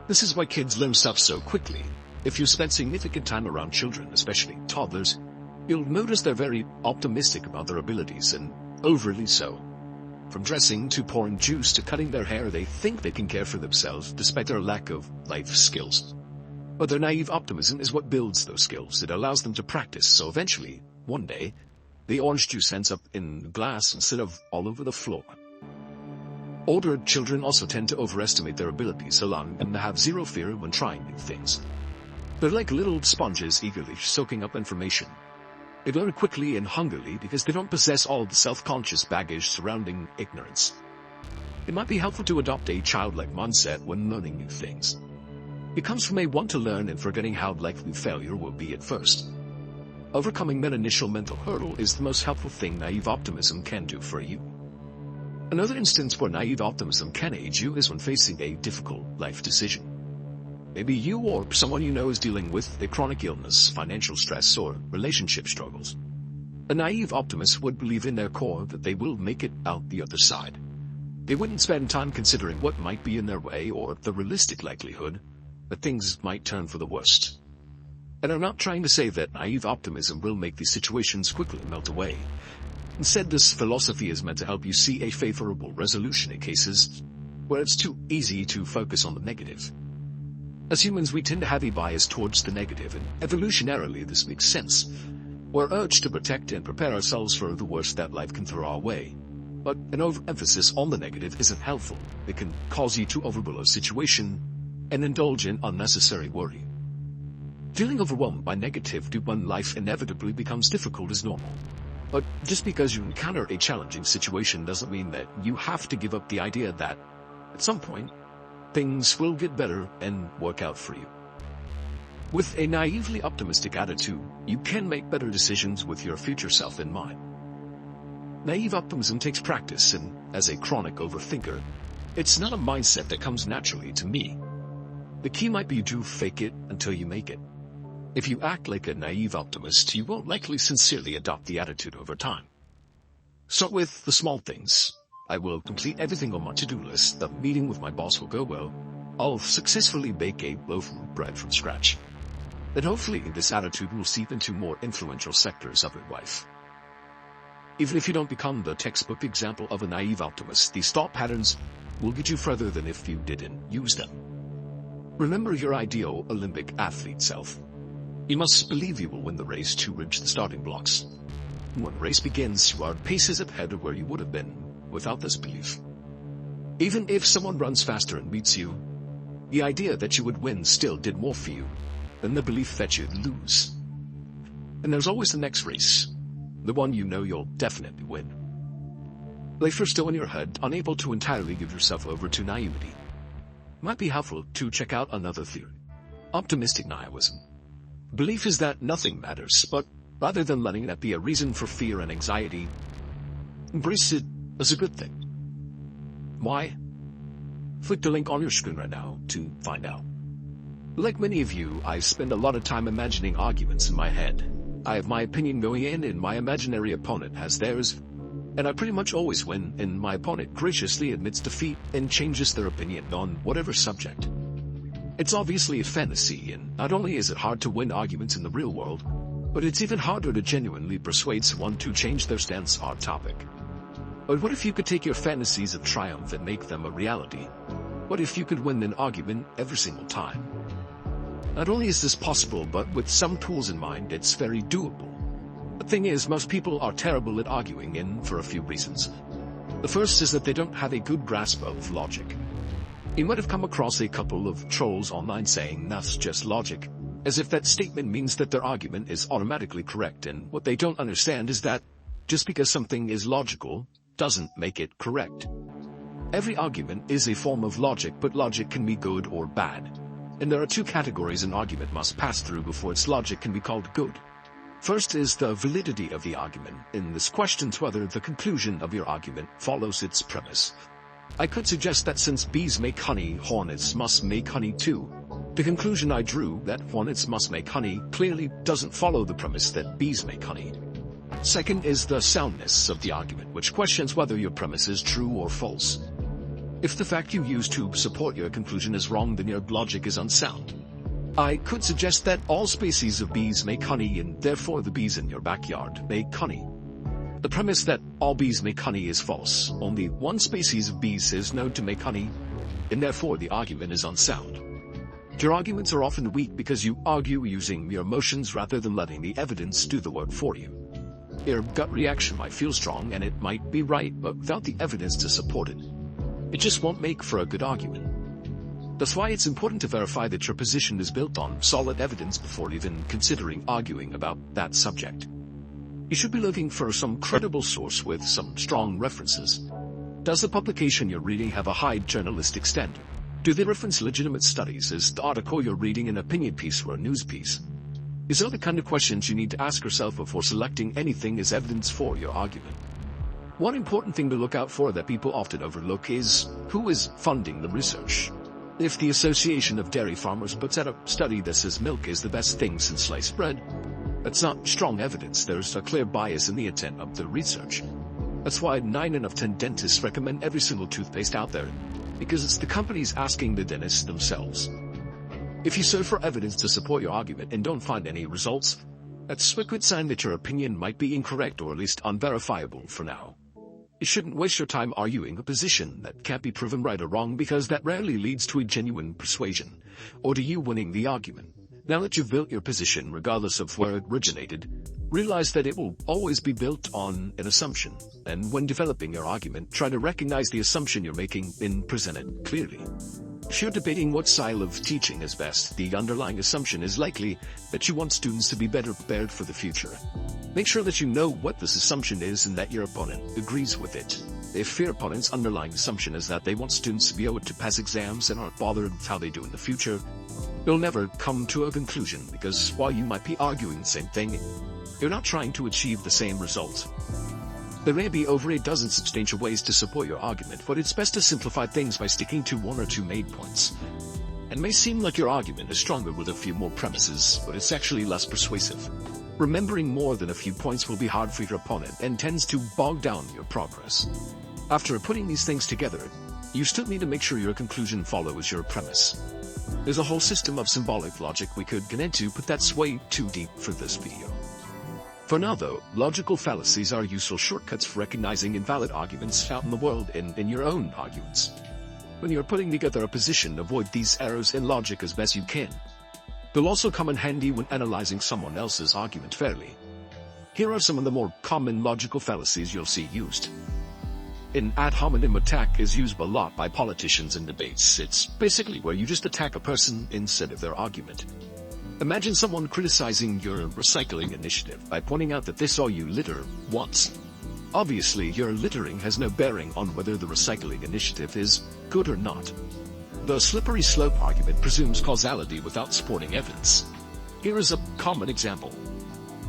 This is why kids learn stuff so quickly. If you spend significant time around children, especially toddlers, you'll notice they're very optimistic about their abilities, and overly so. From dressing to pouring juice to cutting their hair, they think they can care for themselves despite their lack of life skills. But their naive optimism is what builds those skills. It allows them to practice, so eventually, one day, the orange juice ends up in glass instead of all over the floor. Older children also tend to overestimate their abilities alone and have zero fear when trying new things. They're like little sponges eagerly soaking up information. They learn quickly and hungrily because they don't possess all the self-conscious baggage surrounding ignorance. It might be helpful to adopt a childlike mindset when learning new things. It comes from a want to learn and forgetting how likely failure will be at first. Overcoming that initial mental hurdle is the most helpful thing naive optimism can do for you. Another instance where naive optimism can aid you is when facing a difficult life decision. Maybe you or someone you know is dealing with a chronic illness, financial stress, or relationship struggles. A naive optimist would believe in their core that they will make it out the other side. They wouldn't spend time considering what might be in their way or the realistic likelihood that things might turn for the worst. And I'm not trying to say that naive optimism will make these situations quickly melt away. Instead, this philosophy is meant to help you see a favorable resolution in cases where it's too easy to focus on the negative. As humans, we tend to have a bias towards the negative, and evolutionarily this makes sense. We're urged to protect and prepare ourselves for the worst that life can throw our way. But an overemphasis on the negative isn't helpful. It can cause you to overrule a situation and indulge in unnecessary worry. Feeling overwhelmed by negativity when life inevitably becomes difficult is normal. But just because you encounter a challenging situation doesn't mean that you have to give up the idea that, at some point, things will get better and work out for you. With a naively optimistic attitude, you can make better decisions with your future self in mind. Naive optimism takes practice, and as a chronic overthinker, it's not a mindset that comes naturally to me. The key might be to fake it until you make it. If you act like a naive optimist, you won't likely sincerely adopt the attitude over time. Start with the small things. I will complete everything on my to-do list. The meeting with my boss will go well. I'll successfully bake a loaf of bread from scratch. Then hopefully this attitude will seep into more influential sectors of your life. Even if you don't become the textbook example of a naive optimist, these thought patterns will get you further than if you didn't use them. Remember your ideal Olympic athlete self. You must believe you will win the race to reach the starting blocks. When the race begins, you are paces ahead of where you would have been without this belief. Even if someone runs faster and beats you, the idea that you would win still did more for you than the belief that you'd lose. And there's always the next race, the one you know you'll definitely win. Life is still in your head, unable to entirely give yourself over to naivety. It might be helpful to check out another theory: optimistic nihilism. Belief is that nothing matters, but rather than letting that be a reason for fear and anxiety, embrace it as a good thing. Why? Click the link on your screen right now to find out. Like many of you, I spend a lot of time imagining arguments in my head. I have my opinion going in, and my imaginary opponent has theirs, and I pretty much always win, and my opponent graciously admits defeat and changes their opinion on whatever subject. It's obviously a fantasy, and not only is it hard to win arguments in the real world, but it's even harder to genuinely persuade someone to change their stance on a topic. But what if you could take your fantasies of triumph and make them a reality? What if you could win an argument every single time? Not only is this possible, but with some tools in mind, it's very doable. The thing is, most people are terrible at arguing, and for a few reasons. The first is that they don't have a good grasp of logic. You might have come across a couple of trolls online saying that's just logic, as if that statement means that their argument is automatically correct, and what they don't understand is that just because something is logical doesn't make it correct. Every argument is a form of logic, but logic can be good or bad. And there are two categories an argument must pass through before its logic can be called good. First is the validity of the argument, and this questions whether the conclusion of your argument follows its premise. I could suggest that since bees make honey, hornets must make honey too. The conclusion I drew, that hornets must make honey, clearly doesn't follow the premise that bees make honey. Second is the soundness of the argument, which questions whether your premise is true or false. If the fact you use to support your conclusion is wrong, then your logic is unsound. I could suggest that all species of bees make honey, and therefore the bees in your backyard make honey. The premise that all bees make honey is false. Only one species of bees is known to make honey, and therefore the argument is unsound. Your arguments are often weak because you argue using your emotions rather than letting the evidence do the work for you. Your gut reaction might feel strong and it might be right, but without the evidence to support it, it just won't make for a good argument. That's why it's important to verify that your position is built on solid evidence before even considering arguing about that subject. You should be looking for some credible source with some strong references. Does the publication you're reading have a high journalistic standard? Do they reference legitimate studies? Is the article you're reading an opinion piece or a news piece? These are the kind of questions you need to ask yourself before selecting anything as evidence for your argument. One important thing to look out for that people often overlook is who is funding the research. If the Association of Dairy Farmers puts out a study that says milk is the best thing since sliced bread, that's not strong evidence. There's a clear bias in the intent of the research. That's why 9 out of 10 dentists recommend every single toothpaste out there, because it's the companies asking the dentists themselves. If you search for evidence to support your argument and don't find any results, that's a good sign that your opinion might be incorrect or at least unverifiable for now. You shouldn't waste your time arguing a position that can't be proven right or wrong, because that rarely leads to a genuine persuasion, or to you winning the argument. Now that you've built your position, regardless of where it originated, realize that it will always be built on an assumption, and when developing your argument, try to recognize the assumption you're making and present it clearly. If you're debating what style of teaching is best, the underlying assumption is likely that you want students to be better prepared for the future. Make sure that you know what this assumption is and that your opponent agrees with it. If your opponent's underlying assumption is that they want students to be able to pass exams and aren't bothered with how they do in the future, you'll never come to a conclusion, because while you might be arguing the same thing, you're not trying to achieve the same result. There may be over a dozen substantial ways to support your argument, but it's best to simplify things by sticking to one or two main points. It may seem like your argument is stronger with a few more premises, but it's actually less persuasive. Remembering more than a few points will be hard for your opponent and tends to bog down your progress. After putting these things together, you still need to make sure your conclusion follows your premise. There's a whole system of symbolic logic we could get into, but that's way too deep for this video. For now though, logical fallacies are useful shortcuts for recognizing invalid arguments out in the world and in your own arguments. When you're putting together a position, avoid these errors in logic as best you can. They'll also come in handy when analyzing someone else's argument fairly. Here are some of the more common logical fallacies you'll see used. An ad hominem attack is used a lot by politicians in debates. It's basically where you just attack a person instead of their argument. Imagine someone criticizing your recycling initiative by pointing out that they saw you litter once. Obviously, your littering has no bearing on whether the recycling initiative is good or not. The slippery slope argument presumes causality without supporting evidence. Here is a common example.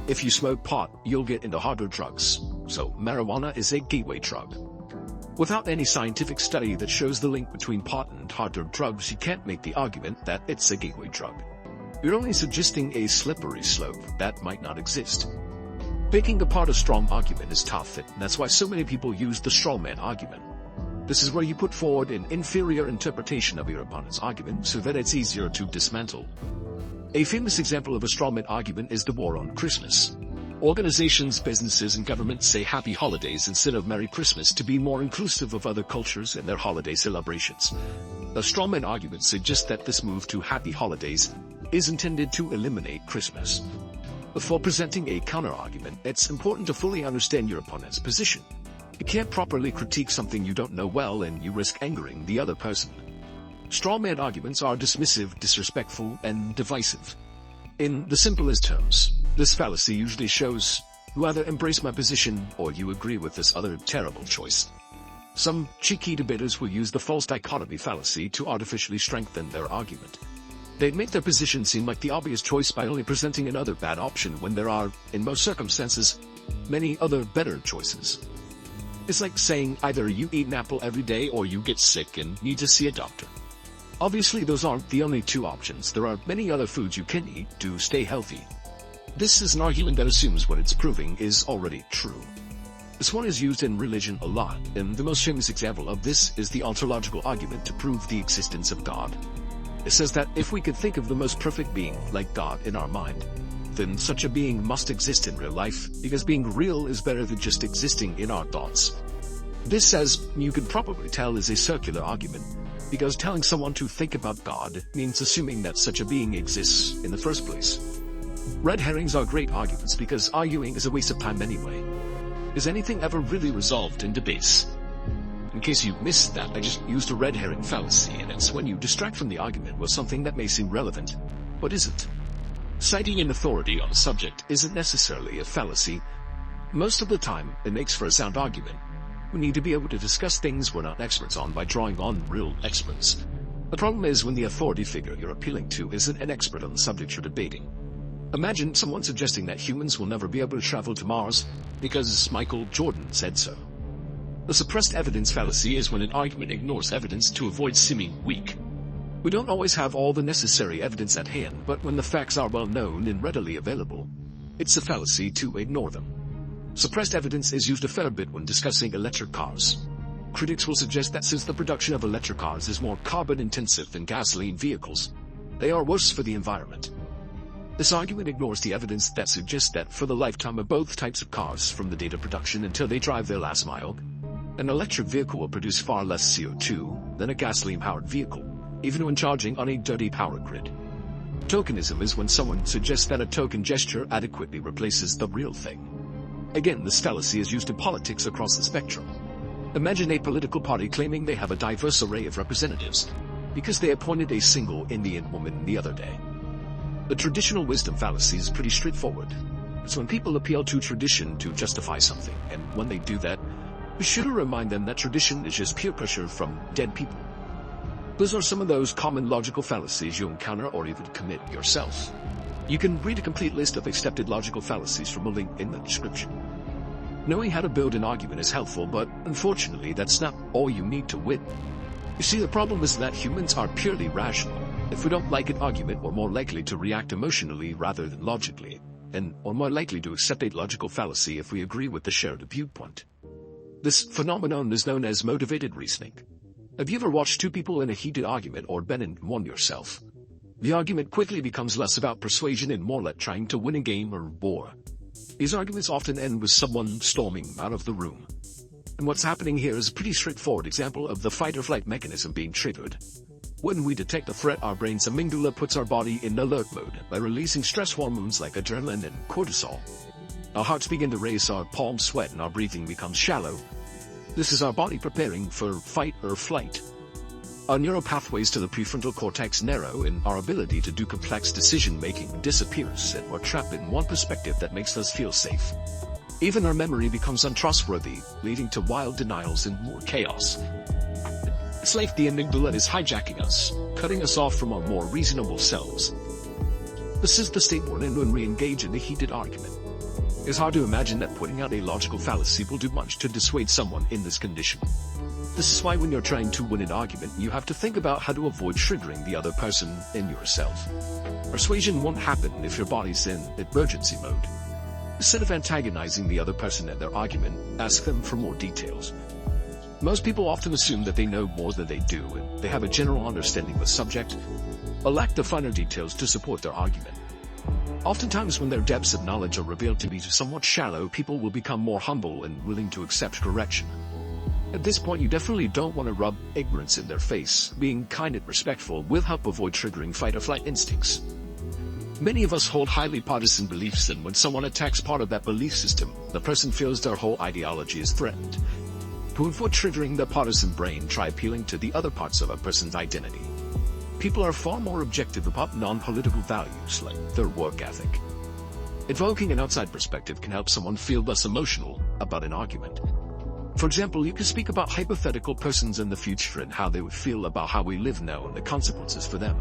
If you smoke pot, you'll get into harder drugs, so marijuana is a gateway drug. Without any scientific study that shows the link between pot and harder drugs, you can't make the argument that it's a gateway drug. You're only suggesting a slippery slope that might not exist. Picking apart a strong argument is tough, and that's why so many people use the straw man argument. This is where you put forward an inferior interpretation of your opponent's argument so that it's easier to dismantle. A famous example of a straw man argument is the war on Christmas. Organizations, businesses, and governments say Happy Holidays instead of Merry Christmas to be more inclusive of other cultures and their holiday celebrations. The straw man argument suggests that this move to Happy Holidays is intended to eliminate Christmas. Before presenting a counter-argument, it's important to fully understand your opponent's position. You can't properly critique something you don't know well, and you risk angering the other person. Straw-man arguments are dismissive, disrespectful, and divisive. In the simplest terms, this fallacy usually shows you either embrace my position or you agree with this other terrible choice. Some cheeky debaters will use the false dichotomy fallacy to artificially strengthen their argument. They'd make their position seem like the obvious choice by only presenting another bad option when there are, in most circumstances, many other better choices. It's like saying either you eat an apple every day or you get sick and need to see a doctor. Obviously, those aren't the only two options. There are many other foods you can eat to stay healthy. This is an argument that assumes what it's proving is already true. This one is used in religion a lot, and the most famous example of this is the ontological argument to prove the existence of God. It says that if we could think of the most perfect being like God in our mind, then such a being must exist in real life, because being real is better than just existing in our thoughts. This, as you can probably tell, is a circular argument, because telling someone to think about God means assuming that such a being exists in the first place. Red herrings are great arguments because arguing is a waste of time anyway. Is anything ever really resolved in debates? In case you missed that, I just used a red herring fallacy, and it's when you distract from the argument with something that may seem relevant, but isn't. Citing an authority on a subject isn't necessarily a fallacy. Most of the time, it makes for a sound argument. We need to be able to discuss things we're not experts on by drawing on real experts. The problem is when the authority figure you're appealing to isn't an expert on the subject you're debating. Imagine someone suggesting that humans will never be able to travel to Mars because Michael Jordan said so. The suppressed evidence fallacy is when an argument ignores evidence to avoid seeming weak. We don't always have all the necessary evidence at hand, but when the facts are well known and readily available, it's a fallacy to ignore them. Suppressed evidence is used a fair bit when discussing electric cars. Critics will suggest that since the production of electric cars is more carbon-intensive than gasoline vehicles, they are worse for the environment. This argument ignores the evidence that suggests that for the lifetime of both types of cars, from the date of production until they drive their last mile, an electric vehicle will produce far less CO2 than a gasoline-powered vehicle, even when charging on a dirty power grid. Tokenism is when someone suggests that a token gesture adequately replaces the real thing. Again, this fallacy is used in politics across the spectrum. Imagine a political party claiming they have a diverse array of representatives because they appointed a single Indian woman the other day. The traditional wisdom fallacy is pretty straightforward. It's when people appeal to tradition to justify something, and when they do that, we should remind them that tradition is just peer pressure from dead people. Those are some of those common logical fallacies you encounter or even commit yourself. You can read a complete list of accepted logical fallacies from a link in the description. Knowing how to build an argument is helpful, but unfortunately that's not all you need to win. You see, the problem is that humans are purely rational. If we don't like an argument, we're more likely to react emotionally rather than logically, and we're more likely to accept a logical fallacy if we agree with the shared viewpoint. This phenomenon is known as motivated reasoning. Have you ever watched two people in a heated argument or been in one yourself? The argument quickly becomes less about persuasion and more like trying to win a game or war. These arguments often end with someone storming out of the room. And what's happening here is a pretty straightforward example of the fight-or-flight mechanism being triggered. When we detect a threat, our brain's amygdala puts our body in alert mode by releasing stress hormones like adrenaline and cortisol. Our hearts begin to race, our palms sweat, and our breathing becomes shallow. This is our body preparing for fight or flight. Our neural pathways to the prefrontal cortex narrow, and our ability to do complex decision-making disappears, and we're trapped in one perspective that makes us feel safe. Even our memory becomes untrustworthy, leading to wild denials and more chaos. It's like the amygdala is hijacking us, cutting us off from our more reasonable selves. This is the state we're in when we engage in a heated argument. It's hard to imagine that putting out a logical fallacy will do much to dissuade someone in this condition. This is why when you're trying to win an argument, you have to think about how to avoid triggering the other person and yourself. Persuasion won't happen if your body's in emergency mode. Instead of antagonizing the other person and their argument, ask them for more details. Most people often assume that they know more than they do, and they have a general understanding of the subject, but lack the finer details to support their argument. Oftentimes when their depths of knowledge are revealed to be somewhat shallow, people will become more humble and willing to accept correction. At this point, you definitely don't want to rub ignorance in their face. Being kind and respectful will help avoid triggering fight-or-flight instincts. Many of us hold highly partisan beliefs, and when someone attacks part of that belief system, the person feels their whole ideology is threatened. Before triggering the partisan brain, try appealing to the other parts of a person's identity. People are far more objective about non-political values like their work ethic. Evoking an outside perspective can help someone feel less emotional about an argument. For example, you can speak about hypothetical persons in the future and how they would feel about how we live now and the consequences for them.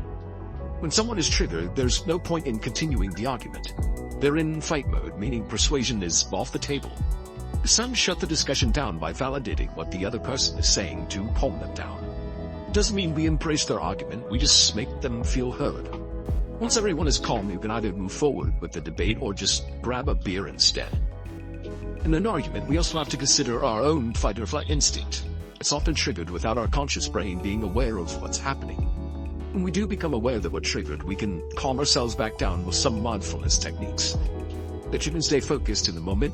When someone is triggered, there's no point in continuing the argument. They're in fight mode, meaning persuasion is off the table. Some shut the discussion down by validating what the other person is saying to calm them down. It doesn't mean we embrace their argument, we just make them feel heard. Once everyone is calm, you can either move forward with the debate or just grab a beer instead. In an argument, we also have to consider our own fight-or-flight instinct. It's often triggered without our conscious brain being aware of what's happening. When we do become aware that we're triggered, we can calm ourselves back down with some mindfulness techniques. That you can stay focused in the moment.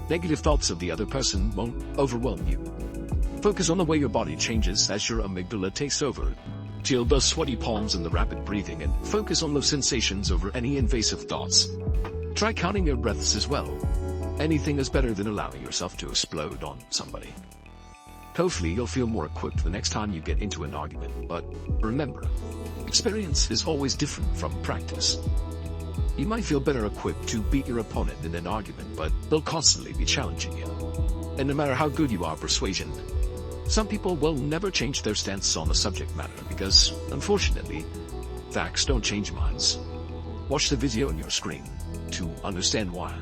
Negative thoughts of the other person won't overwhelm you. Focus on the way your body changes as your amygdala takes over. Feel those sweaty palms and the rapid breathing, and focus on those sensations over any invasive thoughts. Try counting your breaths as well. Anything is better than allowing yourself to explode on somebody. Hopefully you'll feel more equipped the next time you get into an argument, but remember, experience is always different from practice. You might feel better equipped to beat your opponent in an argument, but they'll constantly be challenging you. And no matter how good you are at persuasion, some people will never change their stance on the subject matter because, unfortunately, facts don't change minds. Watch the video on your screen to understand why.